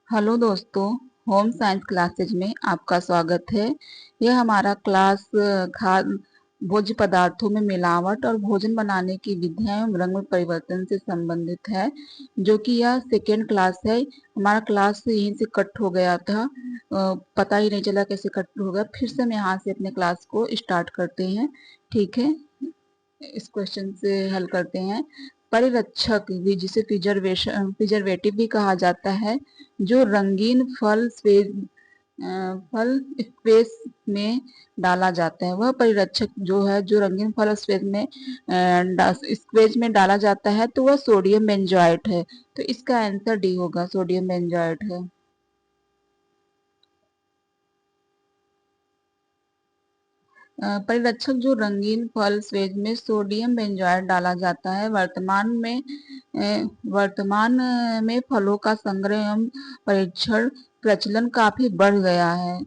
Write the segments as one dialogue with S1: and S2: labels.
S1: Hello दोस्तों, home science classes में आपका स्वागत है। यह हमारा क्लास खाद्य भोज्य पदार्थों में मिलावट और भोजन बनाने की विधियां एवं रंग में परिवर्तन से संबंधित है, जो कि यह सेकेंड क्लास है। हमारा क्लास यहीं से कट हो गया था, पता ही नहीं चला कैसे कट हो गया। फिर से हम यहाँ से अपने क्लास को स्टार्ट करते हैं। ठीक है, इस क्वेश्चन से हल करते हैं। परिरक्षक भी, जिसे प्रिजर्वेटिव भी कहा जाता है, जो रंगीन फल स्पेस में डाला जाता है, वह परिरक्षक जो है, जो रंगीन फल स्पेस में स्क्वेज में डाला जाता है, तो वह सोडियम बेंजोएट है। तो इसका आंसर डी होगा, सोडियम बेंजोएट है। परिरक्षक जो रंगीन फल स्वेज में सोडियम बेंजोएट डाला जाता है, वर्तमान में फलों का संग्रह एवं परीक्षण प्रचलन काफी बढ़ गया है।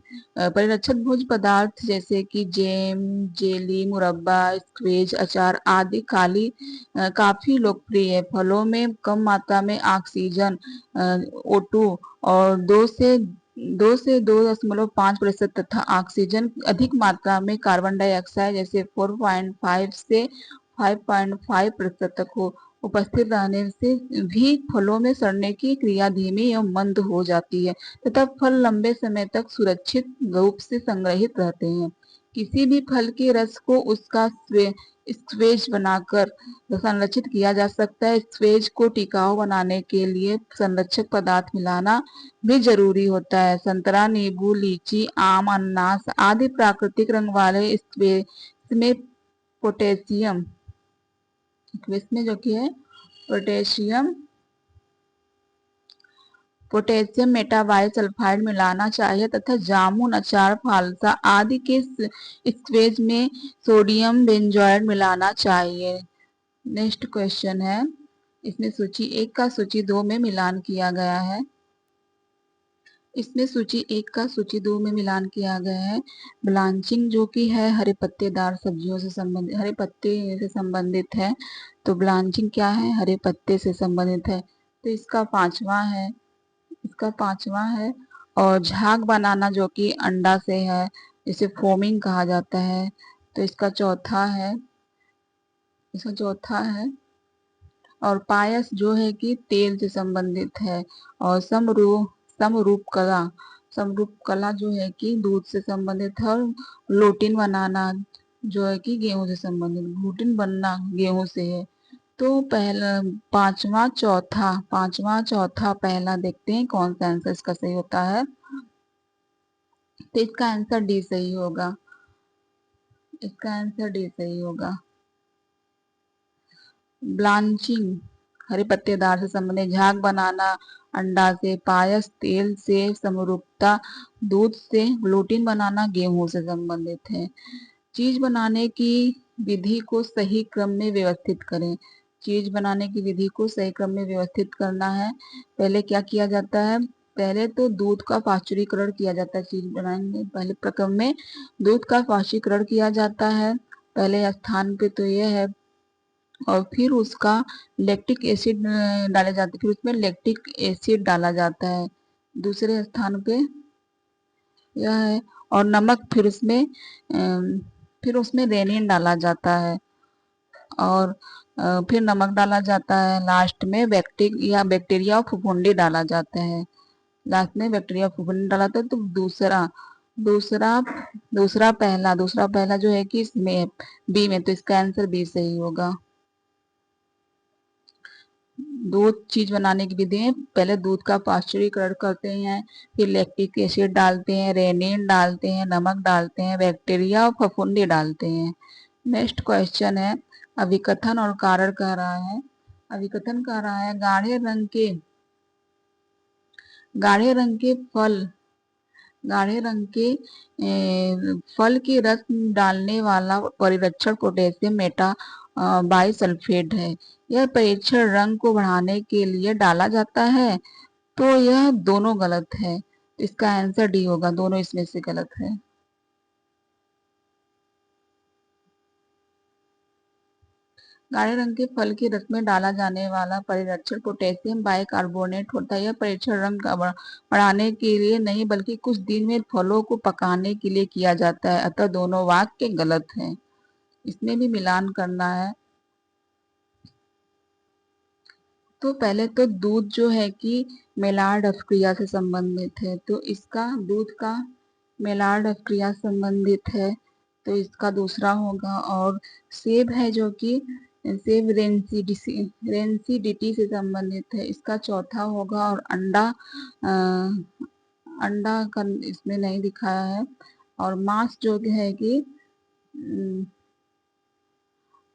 S1: परिरक्षक भोज्य पदार्थ जैसे कि जेम, जेली, मुरब्बा, स्क्वेज, अचार आदि काफी लोकप्रिय है। फलों में कम मात्रा में ऑक्सीजन O2 और 2 से 2.5% तथा ऑक्सीजन अधिक मात्रा में कार्बन डाइऑक्साइड जैसे 4.5 से 5.5% तक हो उपस्थित रहने से भी फलों में सड़ने की क्रिया धीमी एवं मंद हो जाती है, तथा फल लंबे समय तक सुरक्षित रूप से संग्रहित रहते हैं। किसी भी फल के रस को उसका स्क्वेज बनाकर संरक्षित किया जा सकता है। स्क्वेज को टिकाऊ बनाने के लिए संरक्षक पदार्थ मिलाना भी जरूरी होता है। संतरा, नींबू, लीची, आम, अनानास आदि प्राकृतिक रंग वाले स्क्वेज में पोटेशियम इसमें जो कि है पोटेशियम पोटेशियम मेटाबाइसल्फाइड मिलाना चाहिए, तथा जामुन, अचार, फालसा आदि के स्क्वेज में सोडियम बेंजोएट मिलाना चाहिए। नेक्स्ट क्वेश्चन है, इसमें सूची 1 का सूची 2 में मिलान किया गया है। इसमें सूची 1 का सूची 2 में मिलान किया गया है। ब्लांचिंग जो कि है हरे पत्तेदार सब्जियों से संबंधित, हरे पत्ते से संबंधित है। तो ब्लांचिंग क्या है, हरे पत्ते से संबंधित है। तो इसका पांचवा है। और झाग बनाना जो कि अंडा से है, इसे फोमिंग कहा जाता है। तो इसका चौथा है। और पायस जो है कि तेल से संबंधित है। और समरूप कला जो है कि दूध से संबंधित है। और लोटिन बनाना जो है कि गेहूं से संबंधित, ग्लूटिन बनना गेहूं से है। तो पहला पांचवा चौथा पहला देखते हैं कौन सा आंसर इसका सही होता है। तो इसका आंसर डी सही होगा। ब्लांचिंग हरे पत्तेदार से संबंधित, झाग बनाना अंडा से, पायस तेल से, समरूपता दूध से, ग्लूटिन बनाना गेहूं से संबंधित है। चीज बनाने की विधि को सही क्रम में व्यवस्थित करें। चीज बनाने की विधि को सही क्रम में व्यवस्थित करना है। पहले क्या किया जाता है, पहले तो दूध का पाश्चुरीकरण किया जाता है। चीज बनाने पहले प्रक्रम में दूध का पाश्चुरीकरण किया जाता है, पहले स्थान पे तो यह है। और फिर उसका लैक्टिक एसिड डाले जाते, फिर उसमें लैक्टिक एसिड डाला जाता है दूसरे स्थान पे, यह है। और नमक फिर उसमें रेनिन डाला जाता है। और फिर नमक डाला जाता है। लास्ट में बैक्टीरिया और फफूंदी डाला जाता है। लास्ट में बैक्टीरिया फफूंदी डाला था। तो दूसरा दूसरा पहला जो है कि इसमें बी में, तो इसका आंसर बी सही होगा। दो चीज बनाने की विधि में पहले दूध का पाश्चुरीकरण करते हैं, फिर लैक्टिक एसिड डालते हैं, रेनिन डालते हैं, नमक डालते हैं, बैक्टीरिया और फफूंदी डालते हैं। नेक्स्ट क्वेश्चन है, अभिकथन और कारण कह रहा है। अभिकथन कह रहा है, गाढ़े रंग के फल के रस डालने वाला परिरक्षण पोटेशियम मेटा बाइसल्फेट है। यह परीक्षण रंग को बढ़ाने के लिए डाला जाता है। तो यह दोनों गलत है। इसका आंसर डी होगा, दोनों इसमें से गलत है। गाढ़े रंग के फल के रस में डाला जाने वाला परिरक्षण पोटेशियम बाइकार्बोनेट होता है। यह परीक्षण रंग का बढ़ाने के लिए नहीं बल्कि कुछ दिन में फलों को पकाने के लिए किया जाता है, अतः दोनों वाक्य गलत हैं। इसमें भी मिलान करना है। तो पहले तो दूध जो है कि मेलार्ड अपक्रिया से संबंधित है, तो इसका दूध का मेलार्ड अपक्रिया संबंधित है, तो इसका दूसरा होगा। और सेब है जो कि सेब रेंसिडिटी से संबंधित है, इसका चौथा होगा। और अंडा अंडा का इसमें नहीं दिखाया है। और मांस जो है कि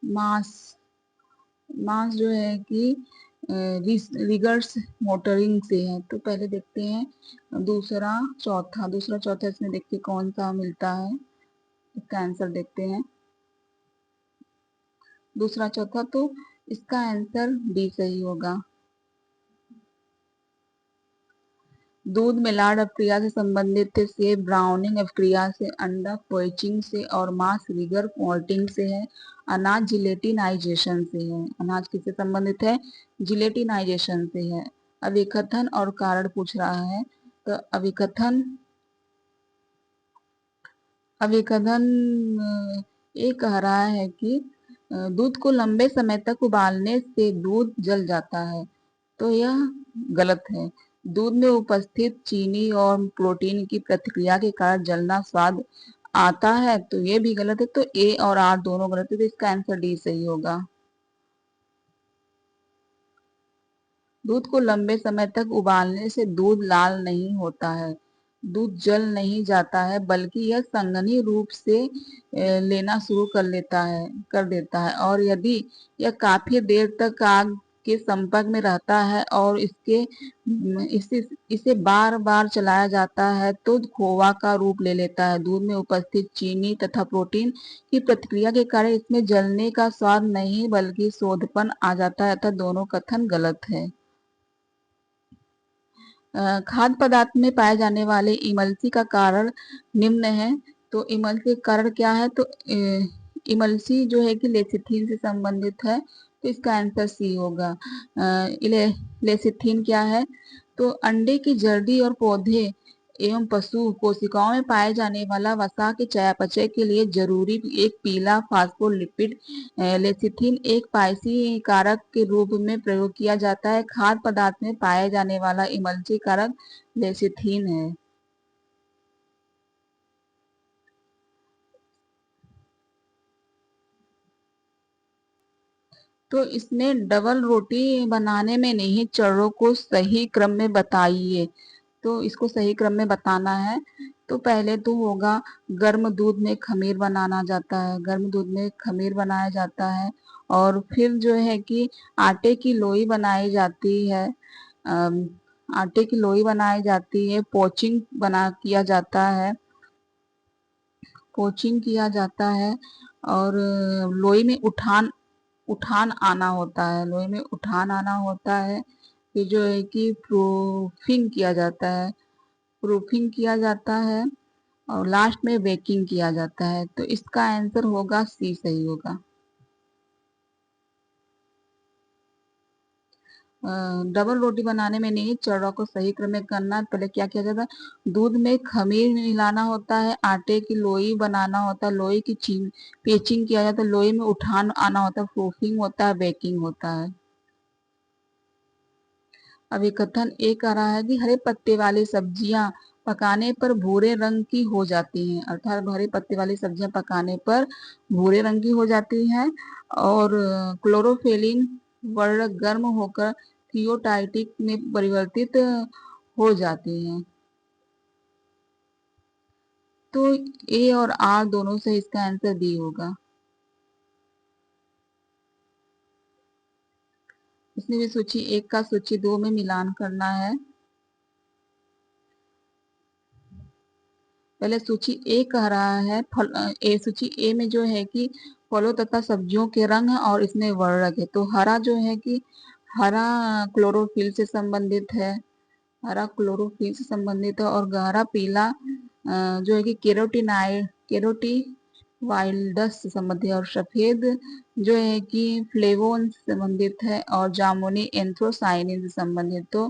S1: मांस मांस जो है कि रिगर्स मोटरिंग से है। तो पहले देखते हैं दूसरा चौथा इसमें देखते कौन सा मिलता है। इसका आंसर देखते हैं दूसरा चौथा, तो इसका आंसर डी सही होगा। दूध मेलार्ड अपक्रिया से संबंधित थे, सेब ब्राउनिंग अपक्रिया से, अंडा पोइचिंग से और मांस रिगर मोल्टिंग से है। अनाज जिलेटिनाइजेशन से है। अनाज किससे संबंधित है? जिलेटिनाइजेशन से है। अभिकथन और कारण पूछ रहा है, तो अभिकथन ये कह रहा है कि दूध को लंबे समय तक उबालने से दूध जल जाता है, तो यह गलत है। दूध में उपस्थित चीनी और प्रोटीन की प्रतिक्रिया के कारण जलना स्वाद आता है, तो ये भी गलत है। तो ए और आर दोनों गलत है, तो इसका आंसर डी सही होगा। दूध को लंबे समय तक उबालने से दूध लाल नहीं होता है, दूध जल नहीं जाता है, बल्कि यह संघनी रूप से लेना शुरू कर देता है। और यदि यह काफी देर तक आग के संपर्क में रहता है और इसे बार बार चलाया जाता है तो खोवा का रूप ले लेता है। दूध में उपस्थित चीनी तथा प्रोटीन की प्रतिक्रिया के कारण इसमें जलने का स्वाद नहीं बल्कि सोंधपन आ जाता है, अतः दोनों कथन गलत है। खाद्य पदार्थ में पाए जाने वाले इमल्सी का कारण निम्न है। तो इमल्सी का कारण क्या है? तो इमल्सी जो है कि लेसिथिन से संबंधित है, तो इसका आंसर सी होगा। लेसिथिन क्या है? तो अंडे की जर्दी और पौधे एवं पशु कोशिकाओं में पाए जाने वाला वसा के चयापचय के लिए जरूरी एक पीला फास्फोलिपिड लेसिथिन एक पायसी कारक के रूप में प्रयोग किया जाता है। खाद्य पदार्थ में पाए जाने वाला इमल्सी कारक लेसिथिन है। तो इसमें डबल रोटी बनाने में निहित चरणों को सही क्रम में बताइए। तो इसको सही क्रम में बताना है। तो पहले तो होगा गर्म दूध में खमीर बनाना जाता है, गर्म दूध में खमीर बनाया जाता है। और फिर जो है कि आटे की लोई बनाई जाती है, आटे की लोई बनाई जाती है, पोचिंग किया जाता है। और लोई में उठान उठान आना होता है, लोई में उठान आना होता है। फिर जो है कि प्रूफिंग किया जाता है और लास्ट में बेकिंग किया जाता है। तो इसका आंसर होगा सी सही होगा। डबल रोटी बनाने में नहीं चरणों को सही क्रम में करना, पहले क्या किया जाता है? दूध में खमीर मिलाना होता है, आटे की लोई बनाना होता है, लोई की पेचिंग किया जाता है, लोई में उठान आना होता है, प्रूफिंग होता है, बेकिंग होता है। अभी कथन ए कह रहा है कि हरे पत्ते वाली सब्जियां पकाने पर भूरे रंग की हो जाती हैं, अर्थात हरे पत्ते वाली सब्जियां पकाने पर भूरे रंग की हो जाती हैं। और क्लोरोफिलिन वर्ण गर्म होकर थियोटाइटिक में परिवर्तित हो जाती हैं। तो ए और आर दोनों से इसका आंसर बी होगा। इसमें भी सूची 1 का सूची 2 में मिलान करना है। पहले सूची ए कह रहा है सूची ए में जो है कि फलों तथा सब्जियों के रंग है और इसमें वर्णक है। तो हरा जो है कि हरा क्लोरोफिल से संबंधित है, हरा क्लोरोफिल से संबंधित है। और गहरा पीला जो है कि वाइल्डस से संबंधित है, और सफेद जो है कि फ्लेवोन से संबंधित है, और जामुनी एंथ्रोसाइनिन से संबंधित। तो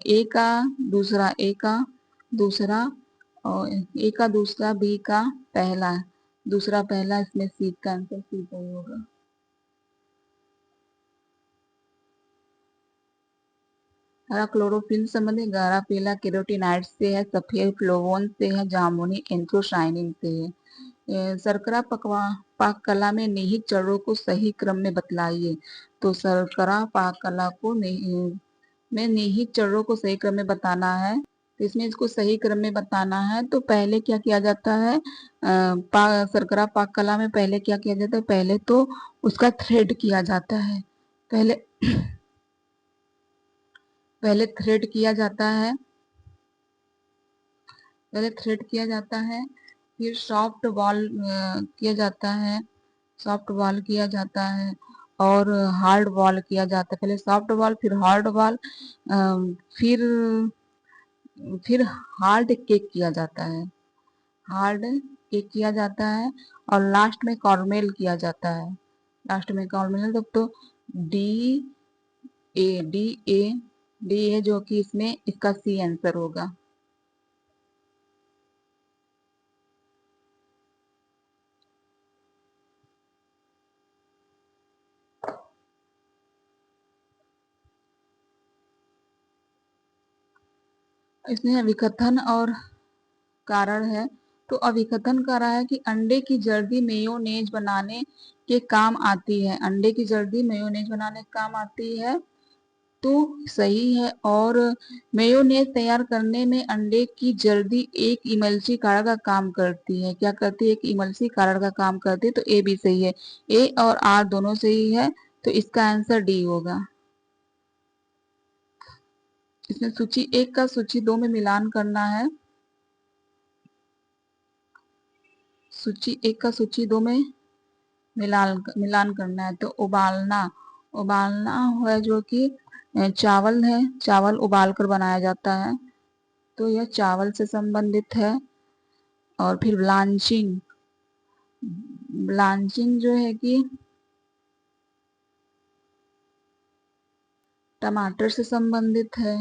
S1: ए का दूसरा और ए का दूसरा, बी का पहला, दूसरा पहला, इसमें सी का आंसर सी सही होगा। हरा क्लोरोफिल संबंधित, गहरा पीला केरोटिनाइड से है, सफेद फ्लोवोन से है, जामुनी एंथ्रोसाइनिन से है। शर्करा पाक कला में निहित चरों को सही क्रम में बतलाइए। तो शर्करा पाक कला को में निहित चरों को सही क्रम में बताना है। तो इसमें इसको सही क्रम में बताना है तो पहले क्या किया जाता है, शर्करा पाक कला में पहले क्या किया जाता है, पहले तो उसका थ्रेड किया जाता है। पहले पहले थ्रेड किया जाता है, पहले थ्रेड किया जाता है, फिर सॉफ्ट बॉल किया जाता है, सॉफ्ट बॉल किया जाता है, और हार्ड बॉल किया जाता है। पहले सॉफ्ट बॉल, फिर हार्ड बॉल, फिर फिर हार्ड केक किया जाता है, हार्ड केक किया जाता है, और लास्ट में कॉर्मेल किया जाता है, लास्ट में कॉर्मेल। तो D A D A D A जो कि इसमें इसका सी आंसर होगा। इसमें अभिकथन और कारण है। तो अभिकथन कर रहा है कि अंडे की जर्दी मेयोनेज बनाने के काम आती है, अंडे की जर्दी मेयोनेज बनाने के काम आती है, तो सही है। और मेयोनेज तैयार करने में अंडे की जर्दी एक इमल्सी कारक का काम करती है, क्या करती है, एक इमल्सी कारक का काम करती है। तो ए भी सही है, ए और आर दोनों सही है, तो इसका आंसर डी होगा। इसमें सूची 1 का सूची 2 में मिलान करना है, सूची 1 का सूची 2 में मिलान करना है। तो उबालना, उबालना है जो कि चावल है, चावल उबाल कर बनाया जाता है, तो यह चावल से संबंधित है। और फिर ब्लांचिंग, ब्लांचिंग जो है कि टमाटर से संबंधित है,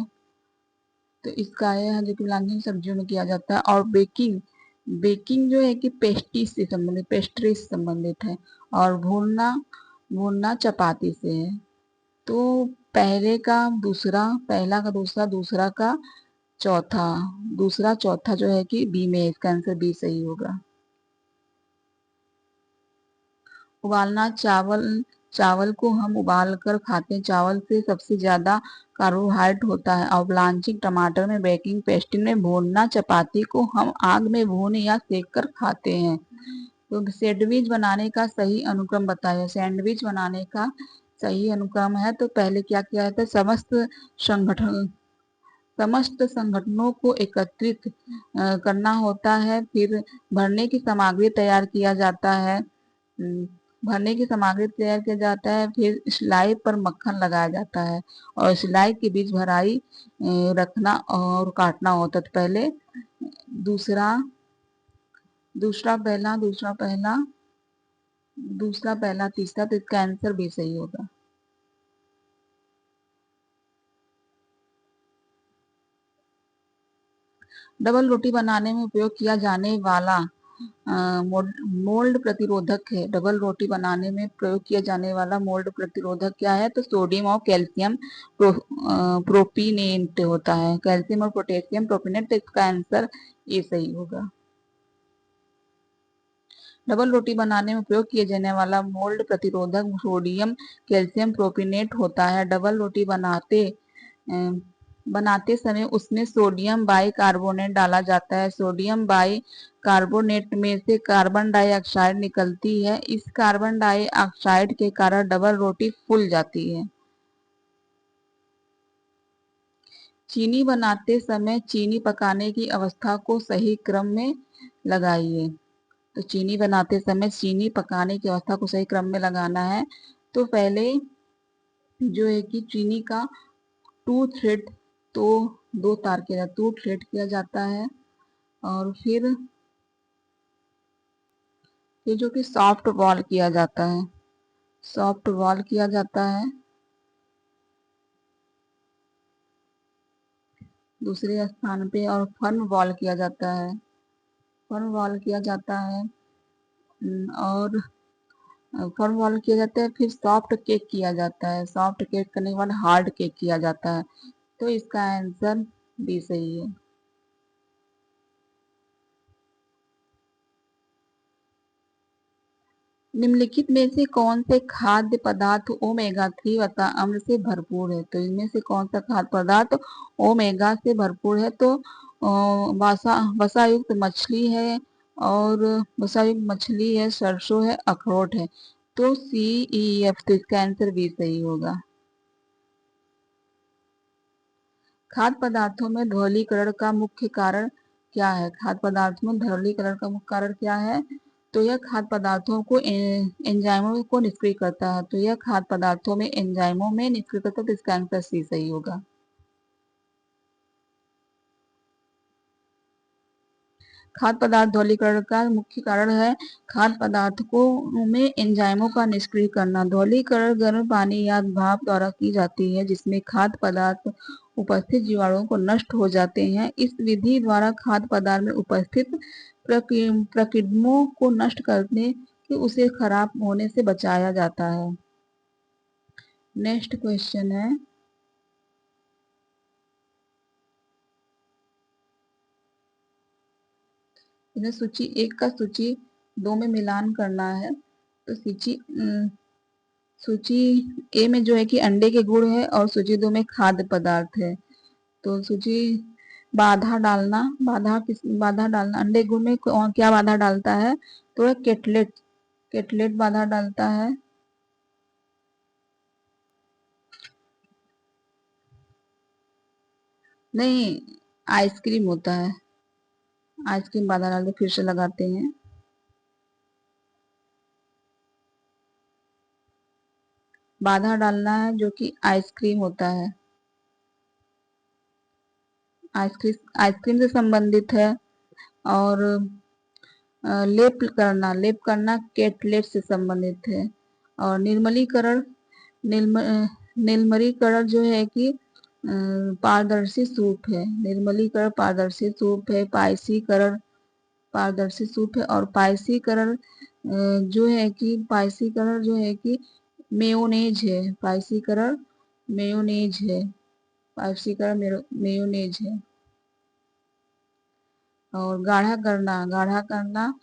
S1: तो इसका यह है जो कि ब्लांचिंग सब्जियों में किया जाता है। और बेकिंग, बेकिंग जो है कि पेस्ट्री से संबंधित, पेस्ट्री से संबंधित है। और भूनना, भूनना चपाती से है। तो पहले का दूसरा, पहला का दूसरा, दूसरा का चौथा, दूसरा चौथा जो है कि बी में, इसका आंसर बी सही होगा। उबालना, चावल, चावल को हम उबाल कर खाते हैं, चावल से सबसे ज्यादा कार्बोहाइड्रेट होता है। और ब्लांचिंग टमाटर में, बेकिंग पेस्ट्री में, भूनना चपाती को हम आग में भून या सेक कर खाते हैं। तो सैंडविच बनाने का सही अनुक्रम बताइए। सैंडविच बनाने का सही अनुक्रम है तो पहले क्या किया जाता है, संगठन समस्त संगठनों को एकत्रित करना होता है, फिर भरने की सामग्री तैयार किया जाता है, भरने की सामग्री तैयार किया जाता है, फिर सिलाई पर मक्खन लगाया जाता है, और सिलाई के बीच भराई रखना और काटना होता है। तो पहले दूसरा, दूसरा पहला, दूसरा पहला, दूसरा पहला, तीसरा, तो इसका आंसर भी सही होगा। डबल रोटी बनाने में उपयोग किया जाने वाला मोल्ड प्रतिरोधक है। डबल रोटी बनाने में प्रयोग किया जाने वाला मोल्ड प्रतिरोधक क्या है, तो सोडियम और कैल्शियम प्रोपिनेट होता है, कैल्शियम और पोटेशियम प्रोपिनेट। तो इसका आंसर ये सही होगा। डबल रोटी बनाने में प्रयोग किए जाने वाला मोल्ड प्रतिरोधक सोडियम कैल्शियम प्रोपिनेट होता है। डबल रोटी बनाते समय उसमें सोडियम बाई कार्बोनेट डाला जाता है, सोडियम बाई कार्बोनेट में से कार्बन डाइऑक्साइड निकलती है, इस कार्बन डाइऑक्साइड के कारण डबल रोटी फूल जाती है। चीनी बनाते समय चीनी पकाने की अवस्था को सही क्रम में लगाइए। तो चीनी बनाते समय चीनी पकाने की अवस्था को सही क्रम में लगाना है। तो पहले जो है कि चीनी का टू थ्रेड, तो दो तार किया जाता है, टू थ्रेड किया जाता है, और ये जो कि सॉफ्ट बॉल किया जाता है, सॉफ्ट बॉल किया जाता है। दूसरे स्थान पे और फन बॉल किया जाता है, फन बॉल किया जाता है। और फन बॉल किया जाता है, फिर सॉफ्ट केक किया जाता है, सॉफ्ट केक करने के बाद हार्ड केक किया जाता है। तो इसका आंसर बी सही है। निम्नलिखित में से कौन से खाद्य पदार्थ ओमेगा 3 वसा अम्ल से भरपूर है? तो इनमें से कौन सा खाद्य पदार्थ ओमेगा से भरपूर है? तो वसा वसा युक्त मछली है, और वसा युक्त मछली है, सरसों है, अखरोट है। तो सी ई एफ, तो इसका आंसर बी सही होगा। खाद्य पदार्थों में धवलीकरण का मुख्य कारण क्या है? खाद्य पदार्थों में धवलीकरण का मुख्य कारण क्या है? तो यह खाद्य पदार्थों को एंजाइमों को निष्क्रिय करता है। तो यह खाद्य पदार्थों में एंजाइमों में निष्क्रिय करता है। तो इसका आंसर सी सही होगा। खाद्य पदार्थ धौलीकरण का मुख्य कारण है खाद्य पदार्थ को में एंजाइमों का निष्क्रिय करना। धौलीकरण गर्म पानी या भाप द्वारा की जाती है, जिसमें खाद्य पदार्थ उपस्थित जीवाणुओं को नष्ट हो जाते हैं। इस विधि द्वारा खाद्य पदार्थ में उपस्थित प्रकीर्णों को नष्ट करने के उसे खराब होने से बचाया जाता है। नेक्स्ट क्वेश्चन है, इन्हें सूची 1 का सूची 2 में मिलान करना है। तो सूची ए में जो है कि अंडे के गुण है, और सूची 2 में खाद्य पदार्थ है। तो सूची बाधा डालना, बाधा डालना, अंडे गुण में क्या बाधा डालता है? तो केटलेट, केटलेट बाधा डालता है। नहीं, आइसक्रीम होता है, आइसक्रीम बाधा डालते, फिर से लगाते हैं। बाधा डालना है जो कि आइसक्रीम होता है, आइसक्रीम आइसक्रीम से संबंधित है। और लेप करना केटलेट से संबंधित है। और निर्मलीकरण, निर्मलीकरण जो है कि पारदर्शी सूप है, निर्मलीकरण पारदर्शी सूप है। पायसीकरण पारदर्शी सूप है। और पायसीकरण जो है कि मेयोनेज है, पायसीकरण मेयोनेज है, पायसीकरण मेयोनेज है। और गाढ़ा करना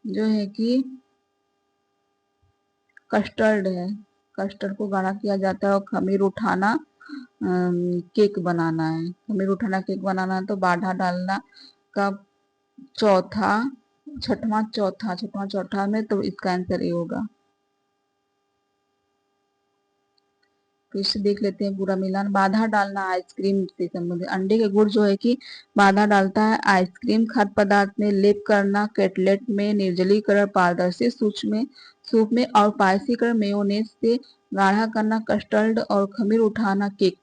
S1: जो है कि कस्टर्ड है, कस्टर्ड को गाढ़ा किया जाता है। और खमीर उठाना केक बनाना है, खमीर उठाना केक बनाना है। तो बाधा डालना का छठवां चौथा में, तो इसका आंसर ये होगा। फिर से देख लेते हैं पूरा मिलान। बाधा डालना आइसक्रीम से संबंधित, अंडे के गुण जो है कि बाधा डालता है आइसक्रीम। खाद्य पदार्थ में लेप करना केटलेट में, निर्जलीकरण पारदर्शी सूप में, और पायसीकरण मेयोनेज से, गाढ़ा करना कस्टर्ड, और खमीर उठाना केक।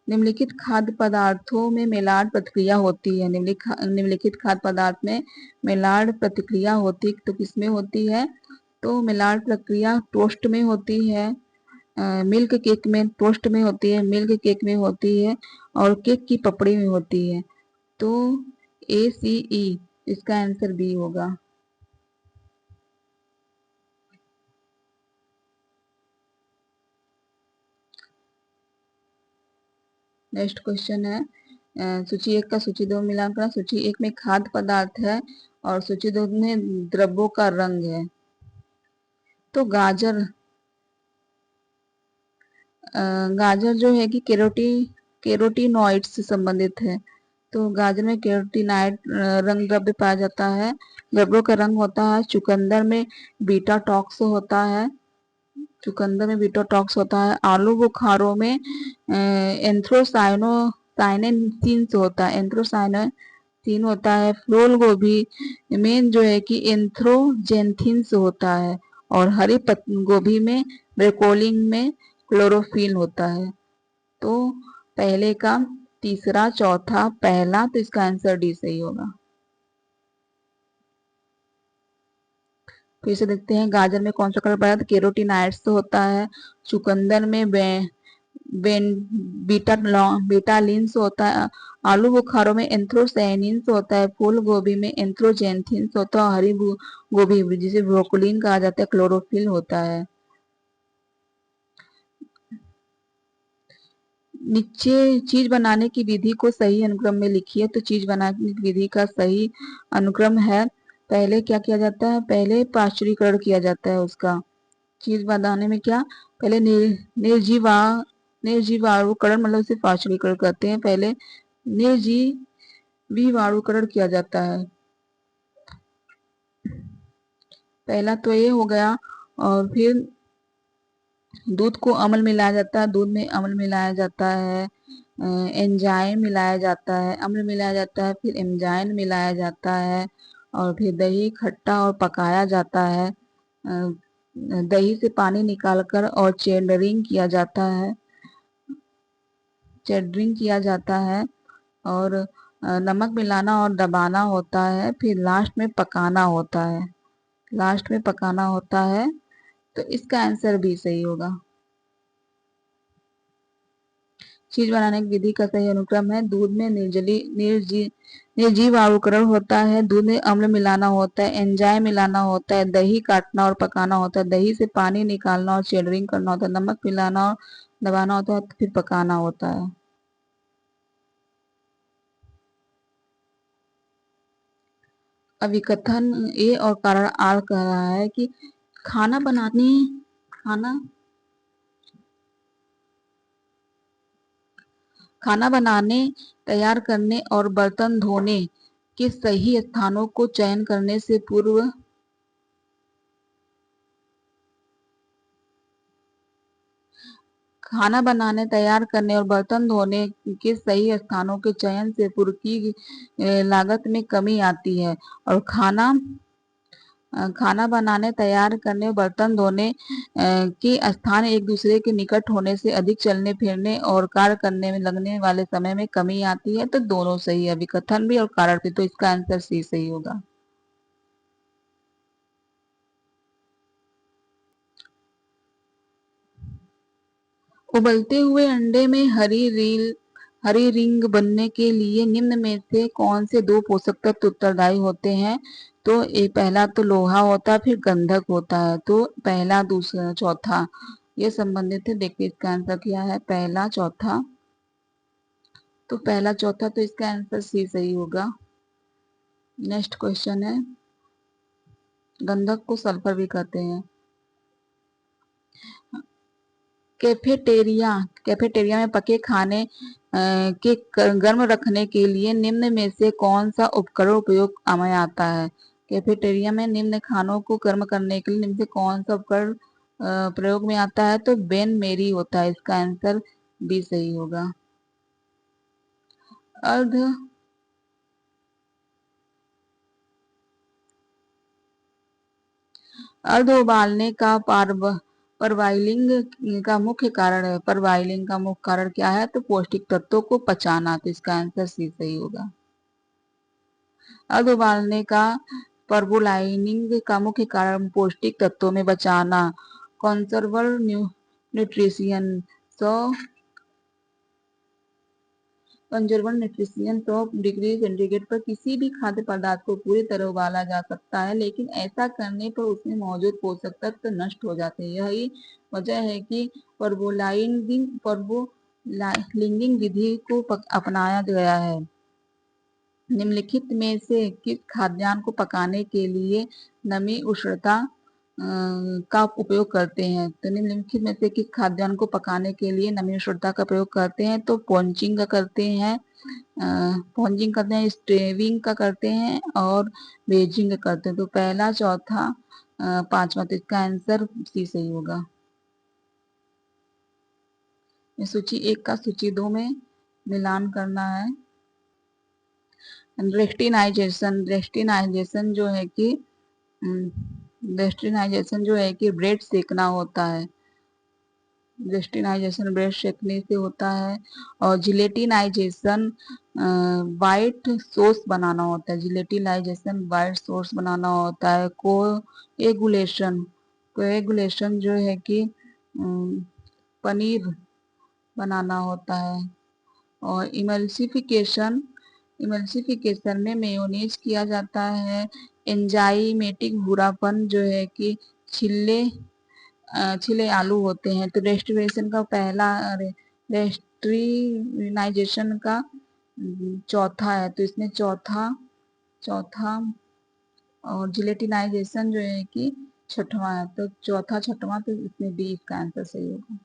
S1: निम्नलिखित खाद्य पदार्थों में मेलार्ड प्रतिक्रिया होती है। निम्नलिखित खाद्य पदार्थ में मेलार्ड प्रतिक्रिया होती, तो किसमें होती है? तो मेलार्ड प्रक्रिया टोस्ट में होती है, मिल्क केक में, टोस्ट में होती है, मिल्क केक में होती है, और केक की पपड़ी में होती है। तो ए सी ई, इसका आंसर बी होगा। नेक्स्ट क्वेश्चन है, सूची 1 का सूची 2 मिलान करना। सूची 1 में खाद्य पदार्थ है, और सूची 2 में द्रव्यों का रंग है। तो गाजर जो है कि केरोटीनॉइड से संबंधित है। तो गाजर में केरोटीनॉइड रंग द्रव्य पाया जाता है। द्रव्यों का रंग होता है। चुकंदर में बीटा टॉक्स होता है, चुकंदर में बीटा टॉक्स होता है। आलू बुखारों में एंथ्रोसाइनोसिन्स होता है, एंथ्रोसाइनोसिन होता है। फूल गोभी में जो है कि एंथ्रोजेंथिन्स होता है। और हरी गोभी में, ब्रोकोली में क्लोरोफिल होता है। तो पहले का तीसरा, चौथा, पहला, तो इसका आंसर डी सही होगा। फिर से देखते हैं, गाजर में कौन सा कलर पाया जाता है? केरोटिनाइड्स तो होता है, चुकंदर में बेन बीटालिन्स होता है, आलू बुखारों में एंथ्रोसायनिन्स होता है, फूल गोभी में एंथ्रोजेंथिन्स होता है, हरी गोभी जिसे ब्रोकोलीन कहा जाता है, क्लोरोफिल होता है। नीचे चीज बनाने की विधि को सही अनुक्रम में लिखिए। तो चीज बनाने की विधि का सही अनुक्रम है, पहले क्या किया जाता है? पहले पाश्चुरीकरण किया जाता है उसका। चीज बनाने में क्या, पहले निर्जीवाणुकरण मतलब उसे पाश्चुरीकरण करते हैं, पहले निर्जीवाणुकरण किया जाता है। पहला तो ये हो गया। और फिर दूध को अम्ल मिलाया जाता है, दूध में अम्ल मिलाया जाता है, एंजाइम मिलाया जाता है, अम्ल मिलाया जाता है, फिर एंजाइम मिलाया जाता है, और फिर दही खट्टा और पकाया जाता है, दही से पानी निकालकर और चेडरिंग किया जाता है, और नमक मिलाना और दबाना होता है, फिर लास्ट में पकाना होता है। तो इसका आंसर भी सही होगा। चीज बनाने की विधि का सही अनुक्रम है, दूध में निर्जीवाणुकरण होता है, दूध में अम्ल मिलाना होता है, एंजाइम मिलाना होता है, दही काटना और पकाना होता है, दही से पानी निकालना और चेडरिंग करना होता है, नमक मिलाना और दबाना होता है, फिर पकाना होता है। अभिकथन ए और कारण आर कह रहा है कि खाना बनाने, तैयार करने और बर्तन धोने के सही स्थानों को चयन करने से पूर्व खाना बनाने, तैयार करने और बर्तन धोने के सही स्थानों के चयन से पूर्व की लागत में कमी आती है, और खाना बनाने, तैयार करने और बर्तन धोने के स्थान एक दूसरे के निकट होने से अधिक चलने फिरने और कार्य करने में लगने वाले समय में कमी आती है। तो दोनों सही है, अभिकथन भी और कारण भी। तो इसका आंसर सी सही होगा। उबलते हुए अंडे में हरी रिंग बनने के लिए निम्न में से कौन से दो पोषक तत्व उत्तरदायी होते हैं? तो एक, पहला तो लोहा होता है, फिर गंधक होता है। तो पहला, दूसरा, चौथा ये संबंधित है। देखिए इसका आंसर क्या है, पहला चौथा। तो पहला चौथा, तो इसका आंसर सी सही होगा। नेक्स्ट क्वेश्चन है, गंधक को सल्फर भी कहते हैं। कैफेटेरिया में पके खाने के गर्म रखने के लिए निम्न में से कौन सा उपकरण उपयोग में आता है? कैफेटेरिया में निम्न खानों को गर्म करने के लिए निम्न से कौन सा उपकरण प्रयोग में आता है? तो बेन मेरी होता है। इसका आंसर बी सही होगा। अर्ध अर्ध उबालने का परवाइलिंग का मुख्य कारण है। परवाइलिंग का मुख्य कारण क्या है? तो पौष्टिक तत्वों को पचाना। तो इसका आंसर सी सही होगा। अर्ध उबालने का परवोलाइनिंग का मुख्य कारण पौष्टिक तत्वों में बचाना। कंजर्वर न्यूट्रिशियन 100 डिग्री सेंटीग्रेड पर किसी भी खाद्य पदार्थ को पूरी तरह उबाला जा सकता है, लेकिन ऐसा करने पर उसमें मौजूद पोषक तत्व नष्ट हो जाते हैं। यही वजह है कि परवोलाइनिंग विधि को अपनाया गया है। निम्नलिखित में से किस खाद्यान्न को पकाने के लिए नमी उष्णता का उपयोग करते हैं? तो निम्नलिखित में से किस खाद्यान्न को पकाने के लिए नमी उष्णता का प्रयोग करते हैं? तो पॉन्चिंग का करते हैं, स्टेविंग का करते हैं, और बेजिंग का करते हैं। तो पहला, चौथा, पांचवा, तो इसका आंसर सी सही होगा। सूची 1 का सूची 2 में मिलान करना है। रेस्टिनाइजेशन जो है कि ब्रेड सेकना होता है। वेस्टर्नाइजेशन ब्रेड सेकने से होता है। और जिलेटिनाइजेशन वाइट सॉस बनाना होता है। जिलेटिनाइजेशन वाइट सॉस बनाना होता है। कोएगुलेशन, कोएगुलेशन जो है कि पनीर बनाना होता है। और इमल्सिफिकेशन, इमल्सिफिकेशन में मेयोनीज किया जाता है। एंजाइमेटिक भूरापन जो है कि छिले छिले आलू होते हैं। तो रेस्टिवेशन का पहला, रेस्ट्रीनाइजेशन का चौथा है, तो इसमें चौथा चौथा और जिलेटिनाइजेशन जो है कि छठवां है, तो चौथा छठवां, तो इसमें बी इसका आंसर सही होगा।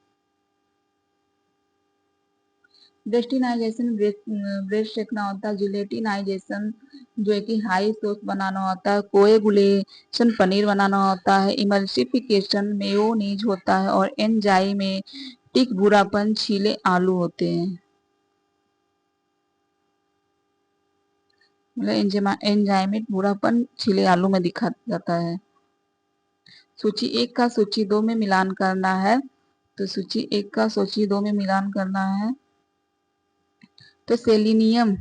S1: वेस्टिनाइजेशन ब्रेड सेकना होता है। जिलेटिनाइजेशन जो है कि हाई सॉस बनाना होता है। कोएगुलेशन पनीर बनाना होता है। इमल्सिफिकेशन मेयोनीज होता है। और एंजाइमेटिक भूरापन छीले आलू होते हैं। मतलब एंजाइमेट भूरापन छिले आलू में दिखा जाता है। सूची 1 का सूची 2 में मिलान करना है। तो सूची 1 का सूची 2 में मिलान करना है। तो सेलिनियम,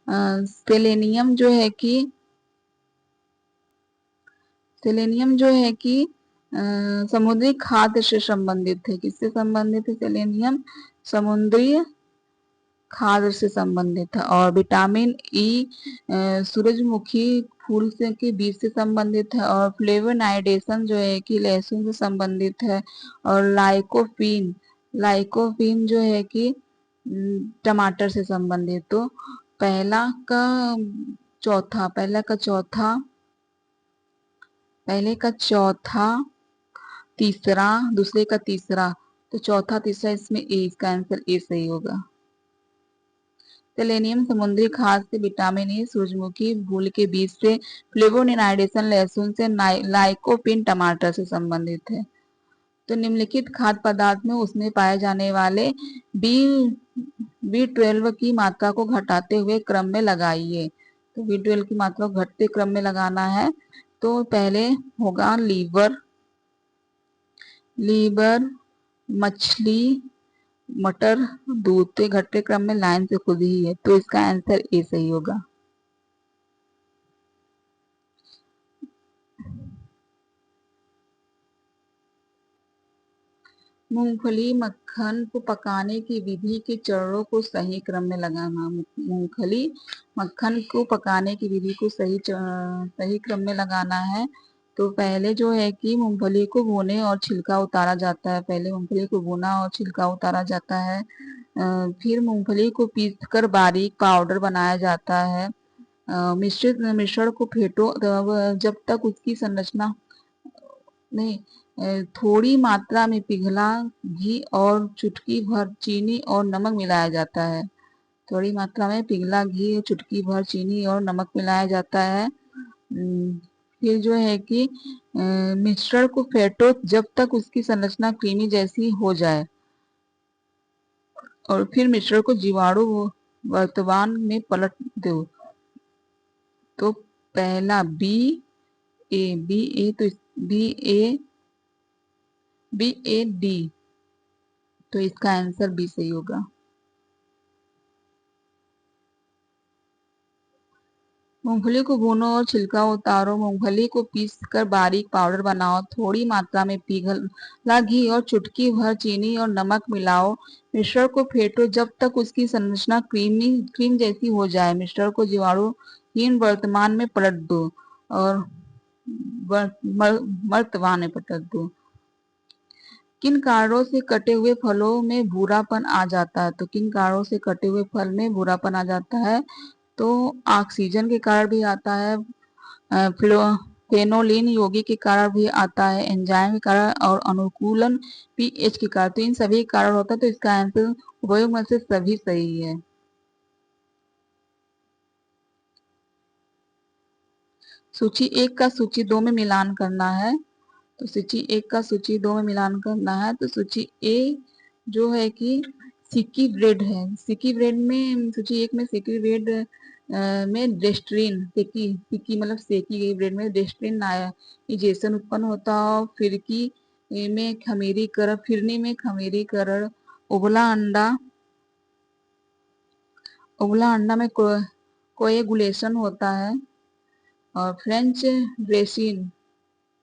S1: सेलेनियम जो है कि सेलेनियम जो है कि समुद्री खाद्य से संबंधित है। किससे संबंधित है सेलेनियम? समुद्री खाद्य से संबंधित है। और विटामिन ई सूरजमुखी फूल से के बीज से संबंधित है। और फ्लेवोनाइडेशन जो है कि लहसुन से संबंधित है। और लाइकोपीन, लाइकोपीन जो है कि टमाटर से संबंधित। तो पहला का चौथा, पहले का चौथा, तीसरा, दूसरे का तीसरा, तो चौथा तीसरा इसमें ए, इसका आंसर ए सही होगा। सेलेनियम समुद्री खाद से, विटामिन ए सूरजमुखी फूल के बीज से, फ्लेवोनाइडेशन लहसुन से, लाइकोपिन टमाटर से संबंधित है। तो निम्नलिखित खाद्य पदार्थ में उसमें पाए जाने वाले बी B12 की मात्रा को घटाते हुए क्रम में लगाइए। तो B12 की मात्रा को घटते क्रम में लगाना है। तो पहले होगा लीवर, लीवर, मछली, मटर, दूध। तो घटते क्रम में लाइन से खुद ही है, तो इसका आंसर ए सही होगा। मूंगफली मक्खन को पकाने की विधि के चरणों को सही क्रम में लगाना। मूंगफली मक्खन को पकाने की विधि को सही क्रम में लगाना है। तो पहले जो है कि मूंगफली को भूने और छिलका उतारा जाता है। पहले मूंगफली को भूना और छिलका उतारा जाता है। फिर मूंगफली को पीसकर बारीक पाउडर बनाया जाता है। मिश्रित मिश्रण को फेंटो जब तक उसकी संरचना नहीं, थोड़ी मात्रा में पिघला घी और चुटकी भर चीनी और नमक मिलाया जाता है। थोड़ी मात्रा में पिघला घी, चुटकी भर चीनी और नमक मिलाया जाता है। फिर जो है कि मिश्रण को फेंटो जब तक उसकी संरचना क्रीमी जैसी हो जाए। और फिर मिश्रण को जीवाणु वर्तमान में पलट दो। तो पहला बी ए, तो BAD, तो इसका आंसर बी सही होगा। मूंगफली को भूनो और छिलका उतारो। मूंगफली को पीसकर बारीक पाउडर बनाओ। थोड़ी मात्रा में पिघला घी और चुटकी भर चीनी और नमक मिलाओ। मिश्रण को फेंटो जब तक उसकी संरचना क्रीम जैसी हो जाए। मिश्रण को जीवाणुहीन वर्तमान में पलट दो। और मर्तमान में पलट दो। किन कारणों से कटे हुए फलों में भूरापन आ जाता है? तो किन कारणों से कटे हुए फल में भूरापन आ जाता है? तो ऑक्सीजन के कारण भी आता है, फेनोलिन यौगिक के कारण भी आता है, एंजाइम के कारण और अनुकूलन पीएच के कारण। तो इन सभी कारण होता है, तो इसका आंसर उपयोग में से सभी सही है। सूची 1 का सूची 2 में मिलान करना है। तो सूची 1 का सूची 2 में मिलान करना है। तो सूची ए जो है कि सिक्की ब्रेड है। सिक्की ब्रेड में सूची 1 में सिक्की ब्रेड में डेस्ट्रीन सेकी सेकी मतलब सेकी गई ब्रेड में डेस्ट्रीन नाइजेशन उत्पन्न होता है। फिरनी में खमीरीकरण, उबला अंडा में कोएगुलेशन होता है। और फ्रेंच ड्रेसिन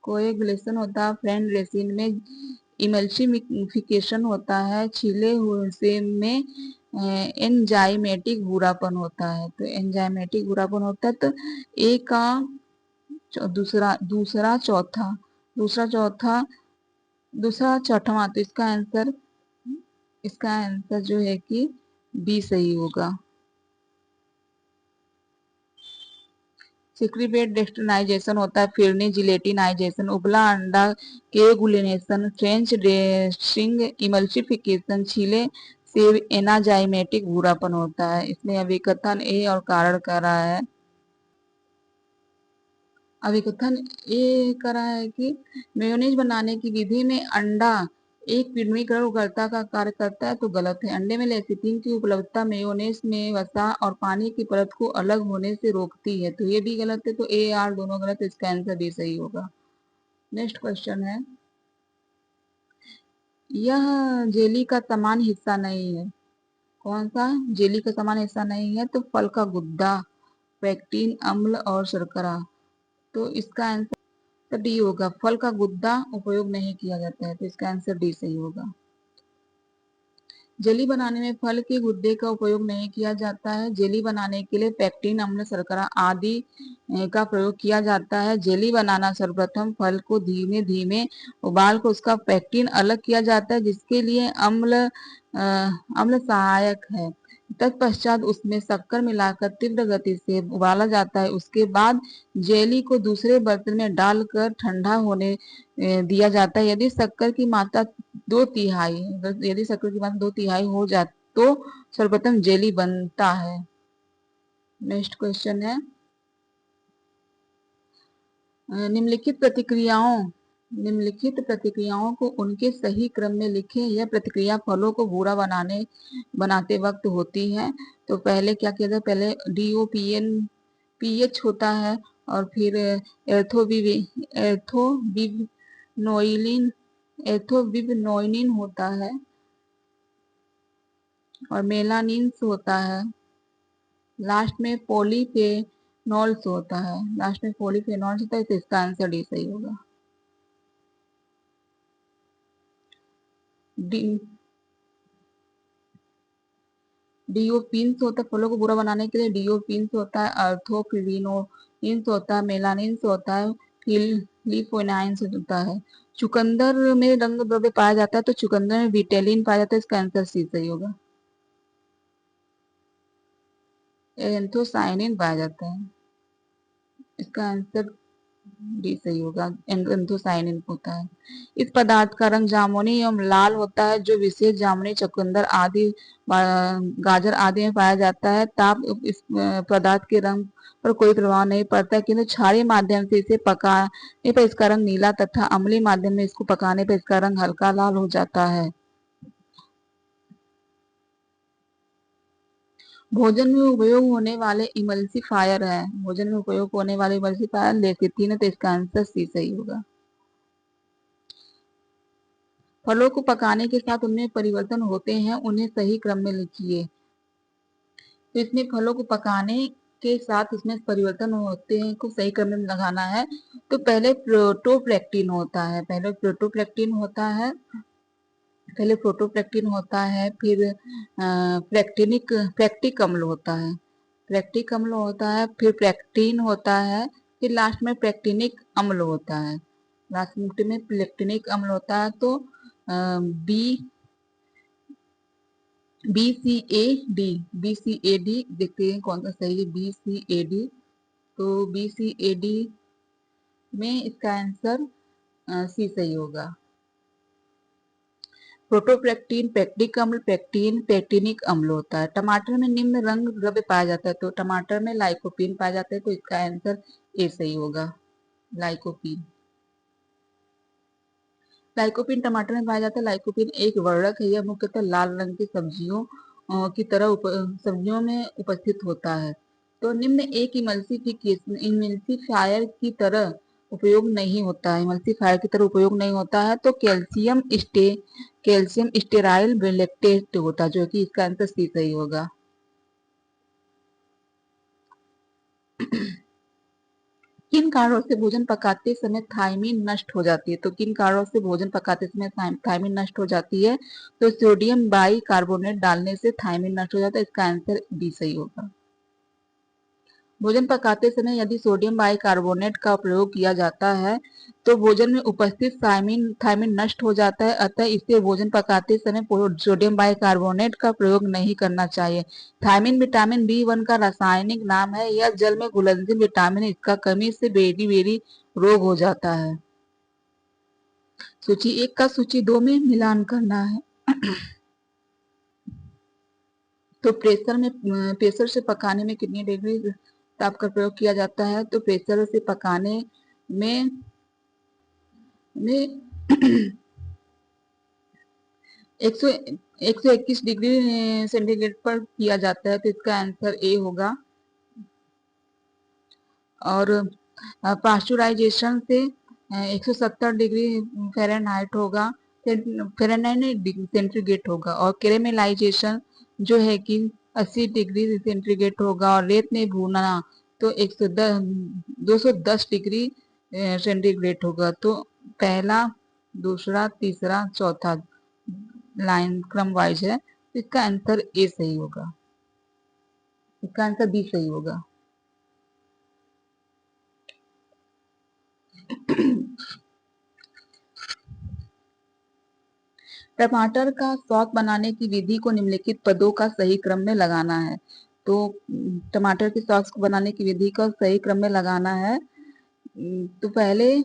S1: कोएगुलेशन होता है। फ्रेंच ड्रेसिन में इमल्सिफिकेशन होता है। छीले हुए सेब में एंजाइमेटिक भूरापन होता है। तो एंजाइमेटिक भूरापन होता है। तो ए का दूसरा दूसरा चौथा दूसरा चौथा दूसरा चौथावां, तो इसका आंसर जो है कि बी सही होगा। सिक्रीबेट डेक्स्टनाइजेशन होता है। फिरनी जिलेटिनाइजेशन, उबला अंडा केगुलेनेशन, फ्रेंच ड्रेसिंग इमल्सिफिकेशन, छीले सेब एनाजाइमेटिक भूरापन होता है। इसमें अभिकथन ए और कारण कर रहा है। अभिकथन ए कर रहा है कि मेयोनीज बनाने की विधि में अंडा एक पिण्डीकरण उकरता का कार्य करता है, तो गलत है। अंडे में लेसिथिन की उपलब्धता मेयोनेज में वसा और पानी की परत को अलग होने से रोकती है, तो ये भी गलत है। तो ए आर दोनों गलत है, इसका आंसर डी सही होगा। नेक्स्ट क्वेश्चन है, यह जेली का समान हिस्सा नहीं है। कौन सा जेली का समान हिस्सा नहीं है? तो फल का गुद्दा, पेक्टिन, अम्ल और शर्करा। तो इसका आंसर तो डी होगा। फल का गुद्दा उपयोग नहीं किया जाता है, तो इसका आंसर डी सही होगा। जेली बनाने में फल के गुद्दे का उपयोग नहीं किया जाता है। जेली बनाने के लिए पेक्टिन, अम्ल, शर्करा आदि का प्रयोग किया जाता है। जेली बनाना सर्वप्रथम फल को धीमे धीमे उबाल कर उसका पेक्टिन अलग किया जाता है, जिसके लिए अम्ल सहायक है। तत्पश्चात उसमें शक्कर मिलाकर तीव्र गति से उबाला जाता है। उसके बाद जेली को दूसरे बर्तन में डालकर ठंडा होने दिया जाता है। यदि शक्कर की मात्रा 2/3 हो जाए तो सर्वप्रथम जेली बनता है। नेक्स्ट क्वेश्चन है, निम्नलिखित प्रतिक्रियाओं को उनके सही क्रम में लिखें। यह प्रतिक्रिया फलों को भूरा बनाते वक्त होती है। तो पहले क्या किया जाए? पहले DOPN पीएच होता है, और फिर एथोबिनोइलिन होता है, और मेलानिन्स होता है। लास्ट में पॉलीफेनॉल्स होता है। तो इसका आंसर डी सही होगा। डीओपिन्स होता है फलों को बुरा बनाने के लिए। डीओपिन्स होता है, अर्थोपिरिनोइन्स होता है, मेलानिन्स होता है, फिलिपोनाइन्स होता है। चुकंदर में रंग द्रव्य पाया जाता है, तो चुकंदर में विटेलिन पाया जाता है। इसका आंसर सी सही होगा। एंथोसाइनिन पाया जाता है, इसका आंसर डी सही होगा। एंथोसाइनिन होता है। इस पदार्थ का रंग जामुनी एवं लाल होता है, जो विशेष जामुनी, चुकंदर आदि, गाजर आदि में पाया जाता है। ताप इस पदार्थ के रंग पर कोई प्रभाव नहीं पड़ता है, किंतु क्षारीय माध्यम से इसे पकाने पर इसका रंग नीला तथा अम्लीय माध्यम में इसको पकाने पर इसका रंग हल्का लाल हो जाता है। भोजन में उपयोग होने वाले इमल्सिफायर है। भोजन में उपयोग होने वाले इमल्सिफायर लेसिथिन है, तो इसका आंसर सी सही होगा। फलों को पकाने के साथ उनमें परिवर्तन होते हैं, उन्हें सही क्रम में लिखिए। तो इसमें फलों को पकाने के साथ इसमें परिवर्तन होते हैं को सही क्रम में लगाना है। तो पहले प्रोटोप्लेक्टिन होता है, फिर प्रैक्टिक अम्ल होता है, फिर प्लेक्टिन होता है, फिर लास्ट में प्लेक्टिनिक अम्ल होता है। तो B B C A D देखते हैं कौन सा सही है। BCAD, तो BCAD में इसका आंसर सी सही होगा। प्रोटोप्लेक्टिन, पेक्टिक अम्ल, पेक्टिनिक अम्ल होता है। टमाटर में निम्न रंग द्रव्य पाया जाता है, तो टमाटर में लाइकोपीन पाया जाता है, तो इसका आंसर ए सही होगा। लाइकोपीन लाइकोपीन टमाटर में पाया जाता है। लाइकोपीन एक वर्णक है, यह मुख्यतः लाल रंग की सब्जियों की तरह सब्जियों में उपस्थित होता है। तो निम्न एक इमल्सीफायर की तरह उपयोग नहीं होता है, इमल्सीफायर की तरह उपयोग नहीं होता है। तो कैल्शियम स्टेराइल लैक्टेट होता है, जो कि इसका आंसर सी सही होगा। किन कारणों से भोजन पकाते समय थायमिन नष्ट हो जाती है? तो किन कारणों से भोजन पकाते समय थायमिन नष्ट हो जाती है? तो सोडियम बाई कार्बोनेट डालने से थायमिन नष्ट हो जाता है, इसका आंसर बी सही होगा। भोजन पकाते समय यदि सोडियम बाइकार्बोनेट का प्रयोग किया जाता है तो भोजन में उपस्थित थायमिन नष्ट हो जाता है, अतः इससे भोजन पकाते समय सोडियम बाइकार्बोनेट का प्रयोग नहीं करना चाहिए। थायमिन विटामिन B1 का रासायनिक नाम है। यह जल में घुलनशील विटामिन, इसका कमी से बेरी रोग हो जाता है। सूची 1 का सूची 2 में मिलान करना है। तो प्रेशर से पकाने में कितनी डिग्री ताप का प्रयोग किया जाता है? तो प्रेशर से पकाने में 121 डिग्री सेंटीग्रेड पर किया जाता है, तो इसका आंसर ए होगा। और पास्चुराइजेशन से 170 डिग्री फ़ारेनहाइट होगा, फ़ारेनहाइट सेंटीग्रेड होगा। और कैरेमलाइजेशन जो है कि 80 डिग्री सेंटीग्रेड होगा। और रेत में भूनना तो 210 डिग्री सेंटीग्रेड होगा। तो पहला, दूसरा, तीसरा, चौथा लाइन क्रम वाइज है, तो इसका आंसर ए सही होगा, इसका आंसर बी सही होगा। टमाटर का सॉस बनाने की विधि को निम्नलिखित पदों का सही क्रम में लगाना है। तो टमाटर की सॉस को बनाने की विधि को सही क्रम में लगाना है। तो पहले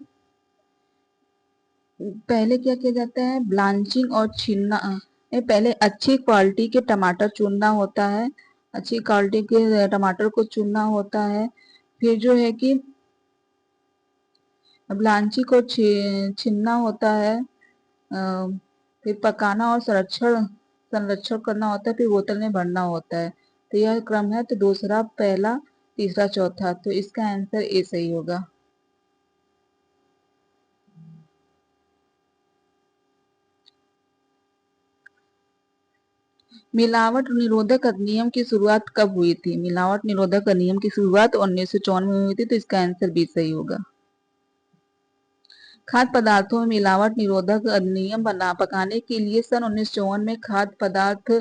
S1: क्या किया जाता है? ब्लांचिंग और छीलना। पहले अच्छी क्वालिटी के टमाटर चुनना होता है, अच्छी क्वालिटी के टमाटर को चुनना होता है। फिर जो है कि ब्लांची को छीलना होता है, फिर पकाना और संरक्षण करना होता है, फिर बोतल में भरना होता है। तो यह क्रम है। तो दूसरा, पहला, तीसरा, चौथा, तो इसका आंसर ए सही होगा। मिलावट निरोधक अधिनियम की शुरुआत कब हुई थी? मिलावट निरोधक अधिनियम की शुरुआत 1954 में हुई थी, तो इसका आंसर बी सही होगा। खाद्य पदार्थों में मिलावट निरोधक अधिनियम पकाने के लिए सन 1954 में खाद्य पदार्थ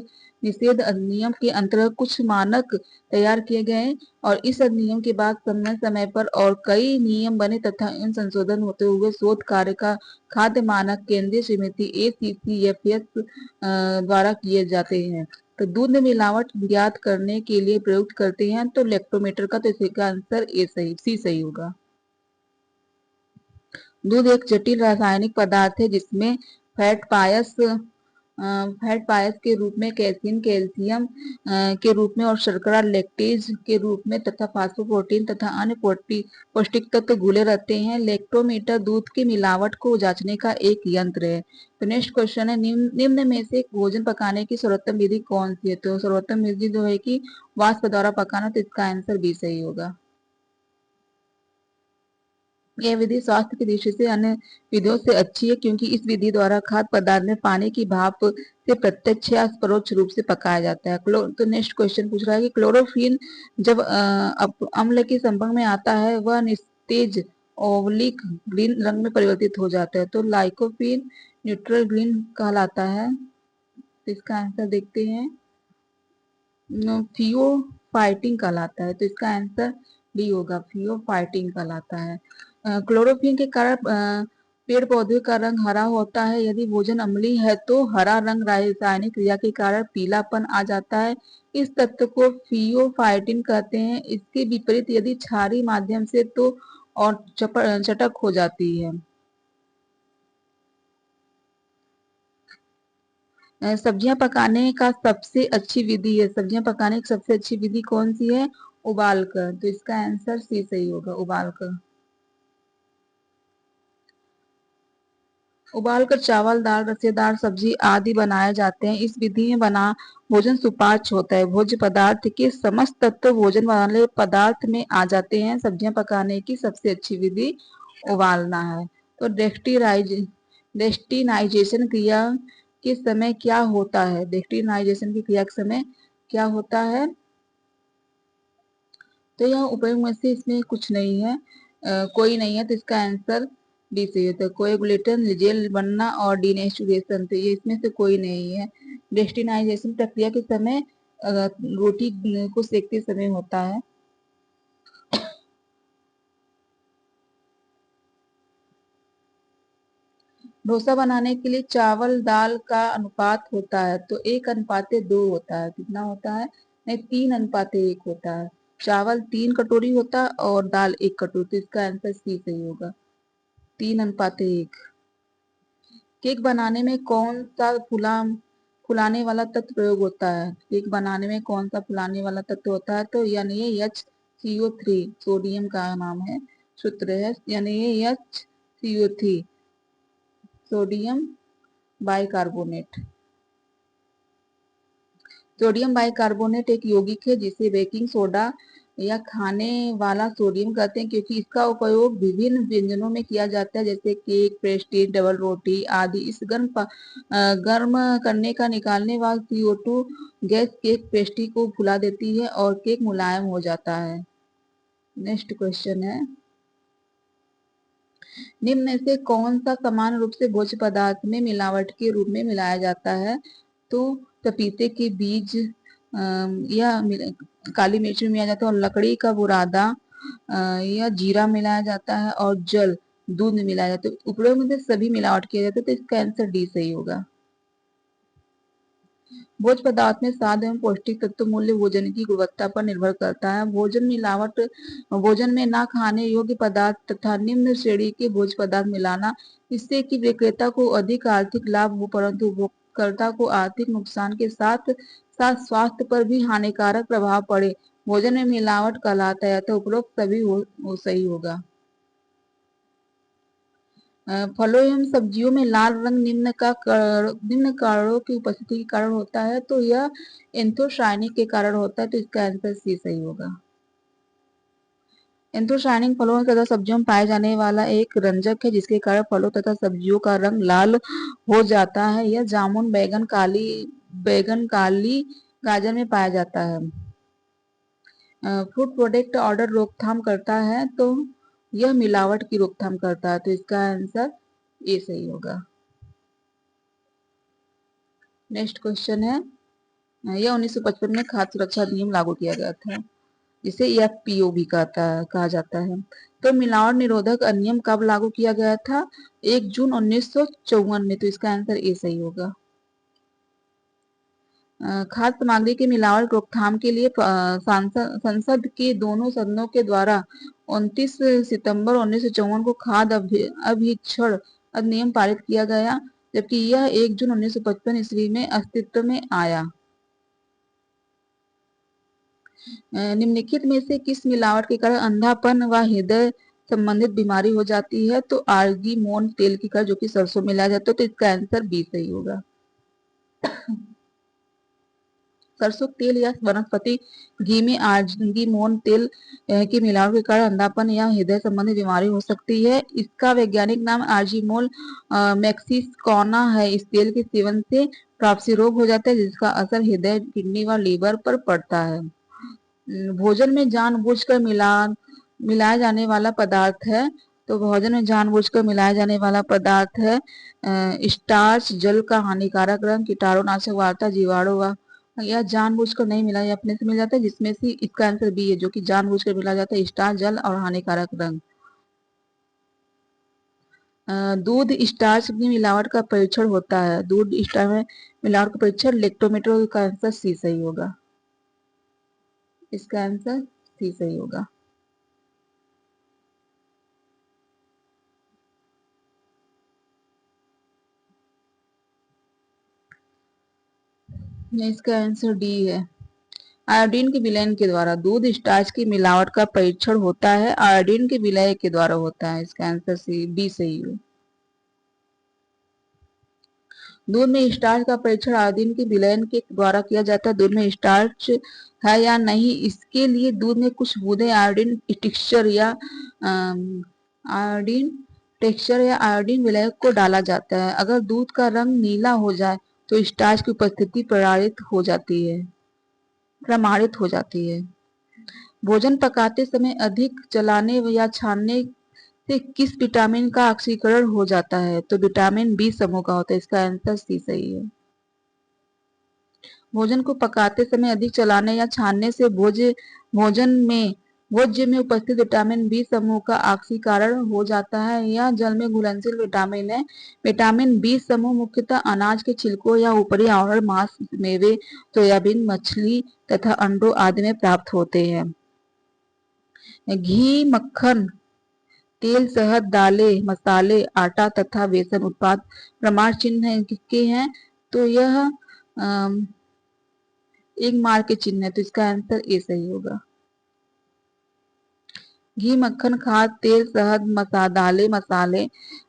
S1: निषेध अधिनियम के अंतर्गत कुछ मानक तैयार किए गए और इस अधिनियम के बाद समय समय पर और कई नियम बने तथा इन संशोधन होते हुए शोध कार्य का खाद्य मानक केंद्रीय समिति ACCFS द्वारा किए जाते हैं। तो दूध में मिलावट ज्ञात करने के लिए प्रयुक्त करते हैं तो लैक्टोमीटर का, तो इसका आंसर सी सही होगा। दूध एक जटिल रासायनिक पदार्थ है जिसमें फैट पायस के रूप में, कैल्शियम के रूप में और शर्करा लैक्टेज के रूप में तथा फास्फोप्रोटीन तथा अन्य पौष्टिक तत्व घुले रहते हैं। लैक्टोमीटर दूध की मिलावट को जांचने का एक यंत्र है। तो नेक्स्ट क्वेश्चन है, निम्न में से भोजन पकाने की सर्वोत्तम विधि कौन सी है? तो सर्वोत्तम विधि जो है कि वाष्प द्वारा पकाना, तो इसका आंसर बी सही होगा। यह विधि स्वास्थ्य की दृष्टि से अन्य विधियों से अच्छी है क्योंकि इस विधि द्वारा खाद्य पदार्थ में पानी की भाप से प्रत्यक्ष या परोक्ष रूप से पकाया जाता है। तो नेक्स्ट क्वेश्चन पूछ रहा है कि क्लोरोफिल जब अम्ल के संपर्क में आता है वह निस्तेज ओवलिक ग्रीन रंग में परिवर्तित हो जाता है। तो लाइकोपिन न्यूट्रल ग्रीन कहलाता है। तो इसका आंसर देखते हैं, फियोफाइटिन कहलाता है। तो इसका आंसर डी होगा, फियोफाइटिन कहलाता है। क्लोरोफिल के कारण पेड़ पौधे का रंग हरा होता है। यदि भोजन अम्लीय है तो हरा रंग रासायनिक क्रिया के कारण पीलापन आ जाता है। इस तत्व को फियोफाइटिन कहते हैं। इसके विपरीत यदि क्षारीय माध्यम से तो और चटक हो जाती है। सब्जियां पकाने का सबसे अच्छी विधि है, सब्जियां पकाने की सबसे अच्छी विधि कौन सी है? उबालकर। तो इसका आंसर सी सही होगा, उबालकर। उबालकर चावल, दाल, रसेदार सब्जी आदि बनाए जाते हैं। इस विधि में बना भोजन सुपाच्य होता है। भोज्य पदार्थ के समस्त तत्व भोजन वाले पदार्थ में आ जाते हैं। सब्जियां पकाने की सबसे अच्छी विधि उबालना है। तो डेस्टिनाइजेशन क्रिया के समय क्या होता है? डेस्टिनाइजेशन की क्रिया के समय क्या होता है? तो यह उपयोग में से इसमें कुछ नहीं है, कोई नहीं है, तो इसका आंसर डी सही होता है। कोएगुलेशन, जेल बनना और डिनेचुरेशन, तो ये इसमें से कोई नहीं है। डेस्टिनाइजेशन प्रक्रिया के समय रोटी को सेकते समय होता है। डोसा बनाने के लिए चावल दाल का अनुपात होता है, तो 1:2 होता है। कितना होता है? नहीं, 3:1 होता है। चावल 3 कटोरी होता है और दाल 1 कटोरी, तो इसका आंसर सी सही होगा, 3:1। केक बनाने में कौन सा फुलाने वाला तत्व प्रयोग होता है? केक बनाने में कौन सा फुलाने वाला तत्व होता है? तो NaHCO3 सोडियम का नाम है, सूत्र है NaHCO3, sodium bicarbonate. Sodium bicarbonate एक यौगिक है जिसे बेकिंग सोडा या खाने वाला सोडियम कहते हैं, क्योंकि इसका उपयोग विभिन्न व्यंजनों में किया जाता है, जैसे केक, पेस्ट्री, डबल रोटी आदि। इस गर्म करने का निकालने वाला CO2 गैस केक पेस्ट्री को फुला देती है और केक मुलायम हो जाता है। नेक्स्ट क्वेश्चन है, निम्न में से कौन सा समान रूप से भोज्य पदार्थ में मिलावट के रूप में मिलाया जाता है? तो पपीते के बीज या काली मिर्च में मिलाया जाता है, और लकड़ी का बुरादा या जीरा मिलाया जाता है, और जल दूध में मिलाया जाता है। उपयोग में से सभी मिलावट किया जाता है, तो इसका आंसर डी सही होगा। भोज्य पदार्थ में स्वाद एवं पौष्टिक तत्व मूल्य भोजन की गुणवत्ता पर निर्भर करता है। भोजन में ना खाने योग्य पदार्थ तथा निम्न श्रेणी के भोज्य पदार्थ मिलाना, इससे कि विक्रेता को अधिक आर्थिक लाभ हो, परंतु उपभोक्ता को आर्थिक नुकसान के साथ साथ स्वास्थ्य पर भी हानिकारक प्रभाव पड़े, भोजन में मिलावट कहलाता है। तो उपरोक्त सभी हो सही होगा। फलों एवं सब्जियों में लाल रंग निम्न कारणों की उपस्थिति के कारण होता है, तो यह एंथोसायनिन के कारण होता है, तो इसका आंसर सी सही होगा। एंथोसायनिन फलों तथा सब्जियों में पाए जाने वाला एक रंजक है, जिसके कारण फलों तथा सब्जियों का रंग लाल हो जाता है। यह जामुन, बैगन, काली गाजर में पाया जाता है। फूड प्रोडक्ट ऑर्डर रोकथाम करता है, तो यह मिलावट की रोकथाम करता है, तो इसका आंसर ए सही होगा। नेक्स्ट क्वेश्चन है, यह 1955 में खाद्य सुरक्षा अधिनियम लागू किया गया था, जिसे FPO भी कहा जाता है। तो मिलावट निरोधक अधिनियम कब लागू किया गया था? 1 जून 1954 में, तो इसका आंसर ए सही होगा। खाद्य सामग्री की मिलावट रोकथाम के लिए संसद के दोनों सदनों के द्वारा 29 सितंबर 1954 को खाद्य अभिक्षण अधिनियम पारित किया गया, जबकि यह 1 जून 1955 ईस्वी में अस्तित्व में आया। निम्नलिखित में से किस मिलावट के कारण अंधापन व हृदय संबंधित बीमारी हो जाती है? तो आर्गीमोन तेल के कारण, जो कि सरसों में मिलाया जाता है, तो इसका आंसर बी सही होगा। सरसों तेल या वनस्पति घी में आर्गीमोन तेल की मिलावट के कारण अंधापन या हृदय संबंधी बीमारी हो सकती है। इसका वैज्ञानिक नाम आर्गीमोल मैक्सिकॉना है। इस तेल के सेवन से प्राप्ति रोग हो जाता है, जिसका असर हृदय, किडनी व लीवर पर पड़ता है। भोजन में जानबूझकर मिलाया जाने वाला पदार्थ है, तो भोजन में जानबूझकर मिलाया जाने वाला पदार्थ है स्टार्च, जल का हानिकारक रंग, कीटाणुनाशक, वार्ता, जीवाणु व यह जानबूझकर नहीं मिला, अपने से मिल जाता है, जिसमें से इसका आंसर बी है, जो कि जानबूझकर मिला जाता है, स्टार्च, जल और हानिकारक रंग। दूध स्टार्च की मिलावट का परीक्षण होता है। दूध स्टार्च में मिलावट का परीक्षण लेक्टोमीटर, का आंसर सी सही होगा। इसका आंसर सी सही होगा। इसका आंसर डी है। आयोडीन के विलयन के द्वारा दूध स्टार्च की मिलावट का परीक्षण होता है, आयोडीन के विलय के द्वारा होता है। इसका आंसर सी बी सही है। दूध में स्टार्च का परीक्षण आयोडीन के विलयन के द्वारा किया जाता है। दूध में स्टार्च है या नहीं, इसके लिए दूध में कुछ बूंदे आयोडीन टेक्सचर या आयोडीन विलयक को डाला जाता है। अगर दूध का रंग नीला हो जाए तो स्टार्च की उपस्थिति प्रमाणित हो जाती है। भोजन पकाते समय अधिक चलाने या छानने से किस विटामिन का ऑक्सीकरण हो जाता है? तो विटामिन बी समूह का होता है। इसका आंसर सी सही है। भोजन को पकाते समय अधिक चलाने या छानने से भोज्य में उपस्थित विटामिन बी समूह का ऑक्सीकरण हो जाता है। यह जल में घुलनशील विटामिन है। विटामिन बी समूह मुख्यतः अनाज के छिलकों या ऊपरी आवरण, मांस, मेवे, सोयाबीन, मछली तथा अंडों आदि में प्राप्त होते हैं। घी, मक्खन, तेल, शहद, दालें, मसाले, आटा तथा बेसन उत्पाद प्रमाण चिन्ह के हैं। तो यह एक मार्क के चिन्ह है। तो इसका आंसर ए सही होगा। घी, मक्खन, खाद्य तेल, शहद, दालें, मसाले,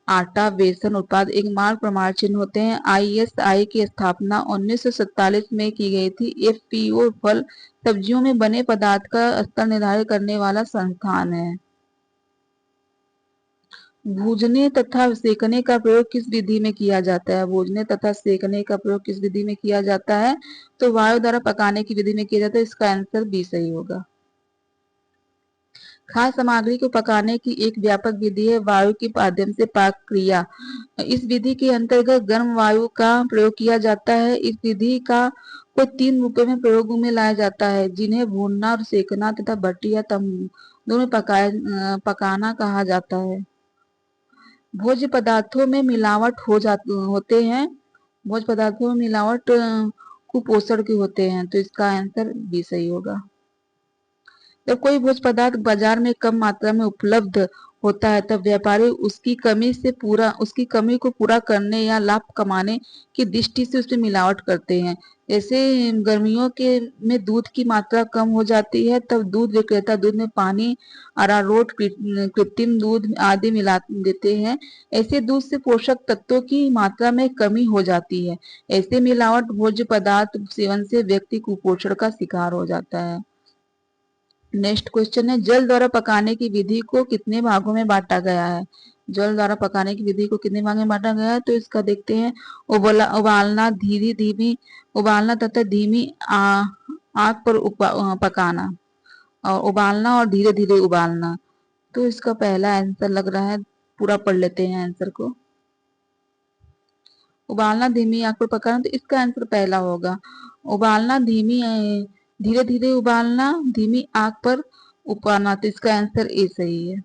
S1: आटा, बेसन उत्पाद एक मार्क प्रमाण चिन्ह होते हैं। ISI की स्थापना 1947 में की गई थी। FPO फल सब्जियों में बने पदार्थ का स्तर निर्धारित करने वाला संस्थान है। भूनने तथा सेकने का प्रयोग किस विधि में किया जाता है? भूनने तथा सेकने का प्रयोग किस विधि में किया जाता है? तो वायु द्वारा पकाने की विधि में किया जाता है। इसका आंसर बी सही होगा। खाद्य सामग्री को पकाने की एक व्यापक विधि है वायु के माध्यम से पाक क्रिया। इस विधि के अंतर्गत गर्म वायु का प्रयोग किया जाता है। इस विधि को 3 रूपों में प्रयोग में लाया जाता है, जिन्हें भूनना और सेकना तथा भट्टी या तंबू में पकाना कहा जाता है। भोज्य पदार्थों में मिलावट होते हैं। भोज्य पदार्थों में मिलावट कुपोषण के होते हैं। तो इसका आंसर बी सही होगा। जब कोई भोज्य पदार्थ बाजार में कम मात्रा में उपलब्ध होता है तब व्यापारी उसकी कमी को पूरा करने या लाभ कमाने की दृष्टि से उसमें मिलावट करते हैं। जैसे गर्मियों में दूध की मात्रा कम हो जाती है, तब दूध विक्रेता दूध में पानी, अरारोट, कृत्रिम दूध आदि मिला देते हैं। ऐसे दूध से पोषक तत्वों की मात्रा में कमी हो जाती है। ऐसे मिलावट भोज्य पदार्थ सेवन से व्यक्ति कुपोषण का शिकार हो जाता है। नेक्स्ट क्वेश्चन है, जल द्वारा पकाने की विधि को कितने भागों में बांटा गया है? जल द्वारा पकाने की विधि को कितने भागों में बांटा गया है? तो इसका देखते हैं। उबालना तथा धीमी आग पर पकाना, और उबालना और धीरे धीरे उबालना। तो इसका पहला आंसर लग रहा है। पूरा पढ़ लेते हैं आंसर को। उबालना, धीमी आग पर पकाना, तो इसका आंसर पहला होगा। उबालना, धीरे धीरे उबालना, धीमी आग पर उबालना। तो इसका आंसर ए सही है।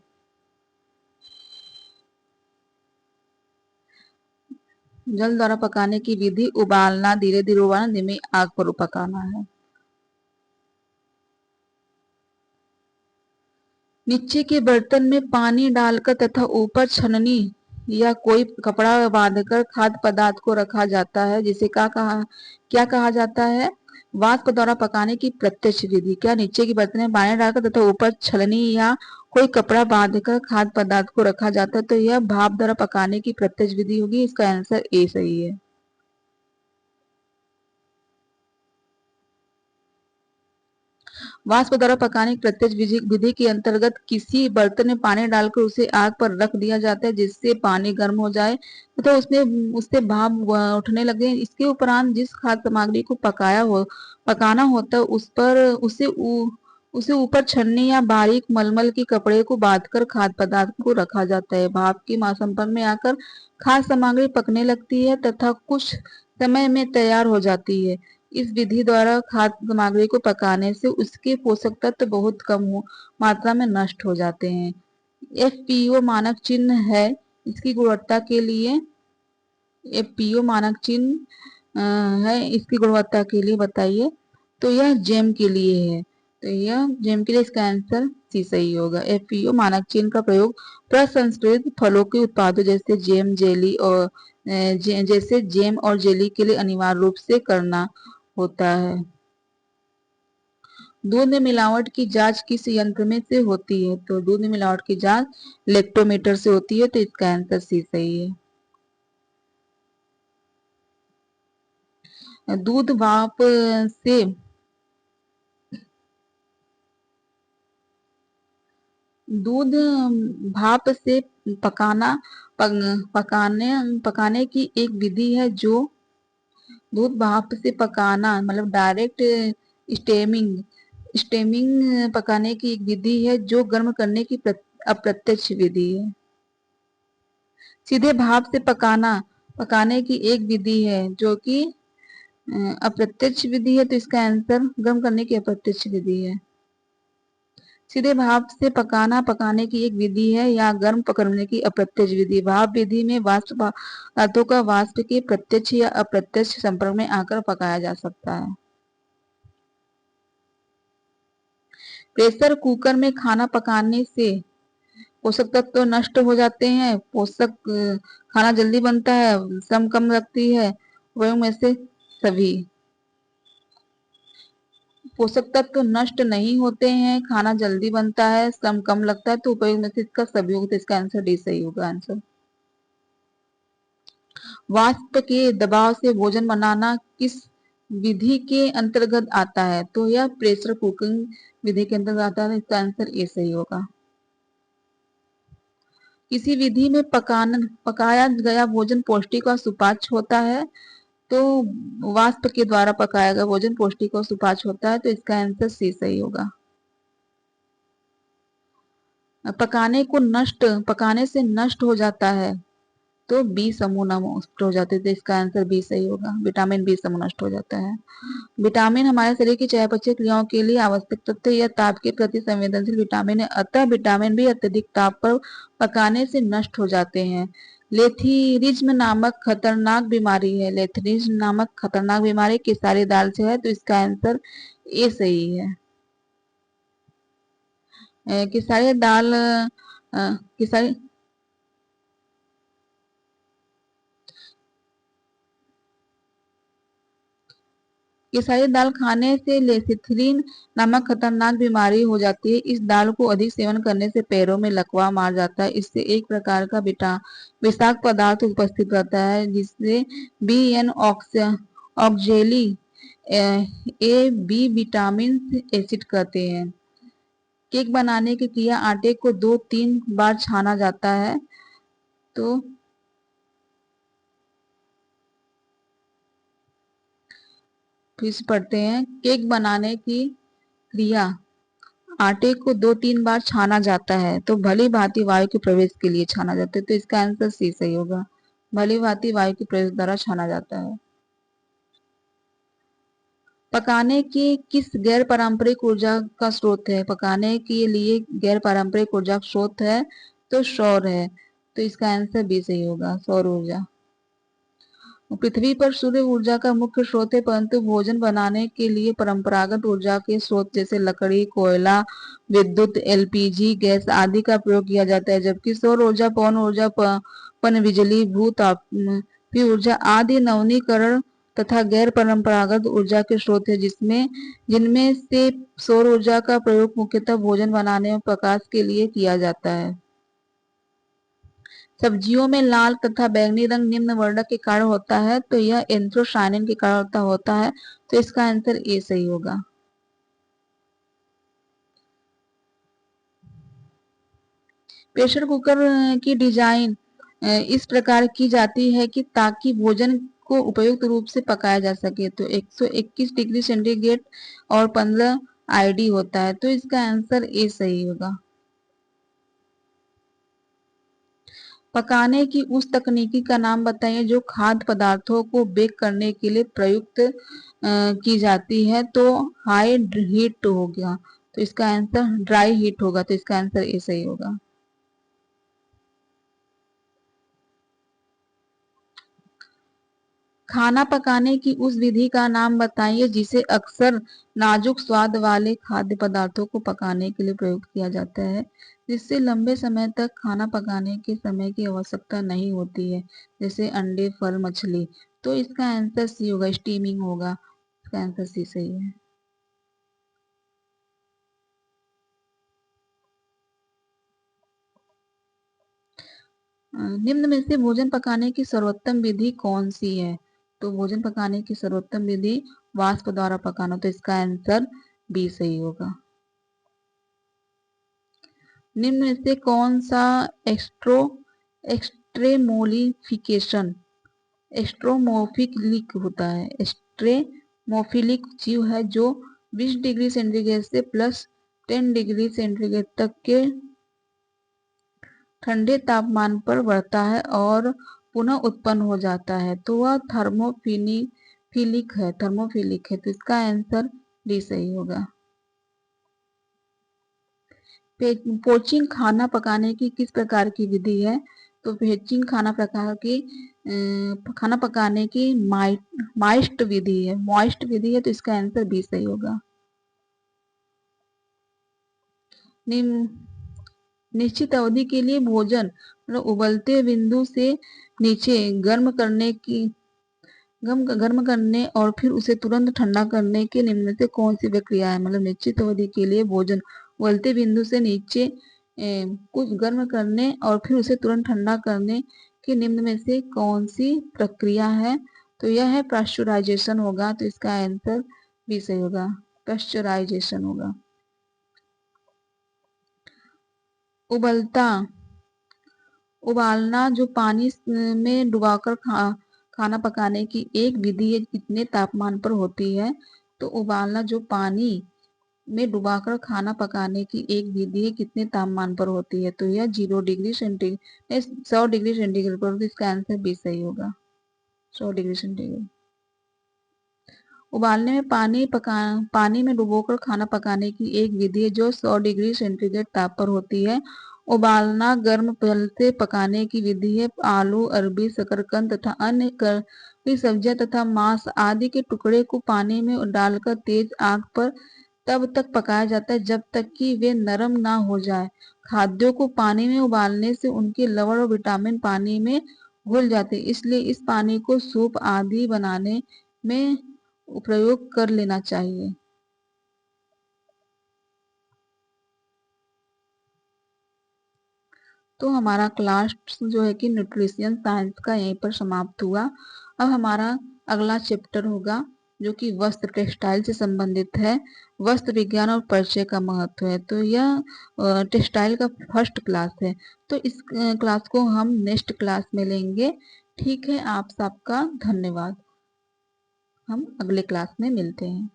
S1: जल द्वारा पकाने की विधि उबालना, धीरे धीरे उबालना, धीमी आग पर पकाना है। नीचे के बर्तन में पानी डालकर तथा ऊपर छन्नी या कोई कपड़ा बांधकर खाद्य पदार्थ को रखा जाता है, जिसे क्या कहा जाता है? वाष्प द्वारा पकाने की प्रत्यक्ष विधि। क्या नीचे के बर्तन में पानी डालकर तथा ऊपर छलनी या कोई कपड़ा बांधकर खाद्य पदार्थ को रखा जाता है? तो यह भाप द्वारा पकाने की प्रत्यक्ष विधि होगी। इसका आंसर ए सही है। वाष्प द्वारा पकाने की प्रत्यक्ष विधि के अंतर्गत किसी बर्तन में पानी डालकर उसे आग पर रख दिया जाता है, जिससे पानी गर्म हो जाए तथा उससे भाप उठने लगे। इसके उपरांत जिस खाद्य सामग्री को पकाना होता है उसे ऊपर छन्नी या बारीक मलमल के कपड़े को बांधकर खाद्य पदार्थ को रखा जाता है। भाप के संपर्क में आकर खाद्य सामग्री पकने लगती है तथा कुछ समय में तैयार हो जाती है। इस विधि द्वारा खाद्य सामग्री को पकाने से उसके पोषक तत्व बहुत कम मात्रा में नष्ट हो जाते हैं। FPO मानक चिन्ह है इसकी गुणवत्ता के लिए। FPO मानक चिन्ह है इसकी गुणवत्ता के लिए, बताइए। तो यह जेम के लिए है। तो यह जेम के लिए, इसका आंसर सी सही होगा। FPO मानक चिन्ह का प्रयोग प्रसंस्कृत फलों के उत्पादों जैसे जेम और जेली के लिए अनिवार्य रूप से करना होता है। दूध में मिलावट की जांच किस यंत्र में से होती है? तो दूध में मिलावट की जांच लैक्टोमीटर से होती है। तो इसका आंसर सी सही है। दूध भाप से दूध भाप से पकाना पकाने की एक विधि है जो दूध भाप से पकाना मतलब डायरेक्ट स्टेमिंग स्टेमिंग पकाने की एक विधि है जो गर्म करने की अप्रत्यक्ष विधि है। सीधे भाप से पकाने की एक विधि है जो कि अप्रत्यक्ष विधि है, तो इसका आंसर गर्म करने की अप्रत्यक्ष विधि है। सीधे भाप से पकाने की एक विधि है या गर्म करने की अप्रत्यक्ष विधि। भाप विधि में वाष्प पदार्थों का वाष्प के प्रत्यक्ष या अप्रत्यक्ष संपर्क में आकर पकाया जा सकता है। प्रेशर कुकर में खाना पकाने से पोषक तत्व तो नष्ट हो जाते हैं, खाना जल्दी बनता है, श्रम कम लगती है। उपयोग में से सभी पोषक तत्व तो नष्ट नहीं होते हैं, खाना जल्दी बनता है, श्रम कम लगता है, तो उपयोग में से इसका सभी होगा, तो इसका आंसर डी सही होगा आंसर। वाष्प के दबाव से भोजन बनाना किस विधि के अंतर्गत आता है? तो यह प्रेशर कुकिंग विधि के अंतर्गत आता है, इसका आंसर ए सही होगा। किसी विधि में पकाया गया भोजन पौष्टिक और सुपाच्य होता है, तो वाष्प के द्वारा पकाया गया भोजन पौष्टिक और सुपाच्य होता है, तो इसका आंसर सी सही होगा। पकाने से नष्ट हो जाता है, तो बी समूह नष्ट हो जाते थे, इसका आंसर बी सही होगा। विटामिन बी समूह नष्ट हो जाता है। विटामिन हमारे शरीर की चयापचय क्रियाओं के लिए आवश्यक तत्व या ताप के प्रति संवेदनशील विटामिन है, अतः विटामिन बी अत्यधिक ताप पर पकाने से नष्ट हो जाते हैं। लेथिरिज्म नामक खतरनाक बीमारी केसारी दाल से है, तो इसका आंसर ए सही है। केसारी दाल केसारी केसारी दाल खाने से लेसिथिलीन नामक खतरनाक बीमारी हो जाती है। इस दाल को अधिक सेवन करने से पैरों में लकवा मार जाता है। इससे एक प्रकार का विषाक्त पदार्थ उपस्थित रहता है जिससे बी एन ऑक्जेली ए बी विटामिन एसिड कहते हैं। केक बनाने की क्रिया आटे को 2-3 बार छाना जाता है, तो फिर से पढ़ते हैं। केक बनाने की क्रिया आटे को 2-3 बार छाना जाता है, तो भली भांति वायु के प्रवेश के लिए छाना जाता है, तो इसका आंसर सी सही होगा। भली भांति वायु के प्रवेश द्वारा छाना जाता है। पकाने की किस गैर पारंपरिक ऊर्जा का स्रोत है? पकाने के लिए गैर पारंपरिक ऊर्जा का स्रोत है तो सौर है, तो इसका आंसर बी सही होगा, सौर ऊर्जा। पृथ्वी पर सूर्य ऊर्जा का मुख्य स्रोत है, परंतु भोजन बनाने के लिए परंपरागत ऊर्जा के स्रोत जैसे लकड़ी, कोयला, विद्युत, एलपीजी गैस आदि का प्रयोग किया जाता है, जबकि सौर ऊर्जा, पवन ऊर्जा, पनबिजली, भू-तापीय ऊर्जा आदि नवीकरण तथा गैर परंपरागत ऊर्जा के स्रोत है, जिनमें से सौर ऊर्जा का प्रयोग मुख्यतः भोजन बनाने और प्रकाश के लिए किया जाता है। सब्जियों में लाल तथा बैंगनी रंग निम्न वर्णक के कारण होता है, तो यह एंथ्रोसायनिन के कारण होता है, तो इसका आंसर ए सही होगा। प्रेशर कुकर की डिजाइन इस प्रकार की जाती है कि ताकि भोजन को उपयुक्त रूप से पकाया जा सके, तो 121 डिग्री सेंटीग्रेड और 15 आईडी होता है, तो इसका आंसर ए सही होगा। पकाने की उस तकनीकी का नाम बताइए जो खाद्य पदार्थों को बेक करने के लिए प्रयुक्त की जाती है, तो हाई हीट हो गया, तो इसका आंसर ड्राई हीट होगा, तो इसका आंसर ए सही होगा। खाना पकाने की उस विधि का नाम बताइए जिसे अक्सर नाजुक स्वाद वाले खाद्य पदार्थों को पकाने के लिए प्रयोग किया जाता है, जिससे लंबे समय तक खाना पकाने के समय की आवश्यकता नहीं होती है, जैसे अंडे, फल, मछली, तो इसका आंसर सी होगा, स्टीमिंग होगा, इसका आंसर सी सही है। निम्न में से भोजन पकाने की सर्वोत्तम विधि कौन सी है? तो भोजन पकाने की सर्वोत्तम विधि वाष्प द्वारा पकाना, तो इसका आंसर बी सही होगा। निम्न में से कौन सा एक्सट्रेमोलिफिकेशन एस्ट्रोमोफिलिक होता है? एस्ट्रेमोफिलिक जीव है जो 20 डिग्री सेंटीग्रेड से प्लस 10 डिग्री सेंटीग्रेड तक के ठंडे तापमान पर बढ़ता है और पुनः उत्पन्न हो जाता है, तो वह थर्मोफिलिक है। तो इसका आंसर डी सही होगा। पोचिंग खाना पकाने की किस प्रकार की विधि है? तो पोचिंग खाना पकाने की मॉइस्ट विधि है, तो इसका आंसर बी सही होगा। निश्चित अवधि के लिए भोजन मतलब उबलते बिंदु से नीचे गर्म करने और फिर उसे तुरंत ठंडा करने के निम्न में से कौन सी प्रक्रिया है? मतलब निश्चित अवधि के लिए भोजन उबलते बिंदु से नीचे कुछ गर्म करने और फिर उसे तुरंत ठंडा करने के निम्न में से कौन सी प्रक्रिया है? तो यह है पाश्चराइजेशन होगा, तो इसका आंसर बी सही होगा, पाश्चराइजेशन होगा। उबालना जो पानी में डुबाकर खाना पकाने की एक विधि है, कितने तापमान पर होती है? तो उबालना जो पानी में डुबाकर खाना पकाने की एक विधि है, कितने तापमान पर होती है? तो यह 100 डिग्री सेंटीग्रेड पर, तो इसका आंसर बी सही होगा, 100 डिग्री सेंटीग्रेड। उबालने में पानी में डुबोकर खाना पकाने की एक विधि है जो 100 डिग्री सेंटीग्रेड ताप पर होती है। उबालना गर्म जल से पकाने की विधि है। आलू, अरबी, शकरकंद तथा अन्य कई सब्जियां तथा मांस आदि के टुकड़े को पानी में डालकर तेज आंच पर तब तक पकाया जाता है जब तक कि वे नरम ना हो जाए। खाद्यों को पानी में उबालने से उनके लवण और विटामिन पानी में घुल जाते हैं, इसलिए इस पानी को सूप आदि बनाने में प्रयोग कर लेना चाहिए। तो हमारा क्लास जो है कि न्यूट्रिशन साइंस का यहीं पर समाप्त हुआ। अब हमारा अगला चैप्टर होगा जो कि वस्त्र टेक्सटाइल से संबंधित है। वस्त्र विज्ञान और परिचय का महत्व है। तो यह टेक्सटाइल का फर्स्ट क्लास है। तो इस क्लास को हम नेक्स्ट क्लास में लेंगे। ठीक है, आप सबका धन्यवाद। हम अगले क्लास में मिलते हैं।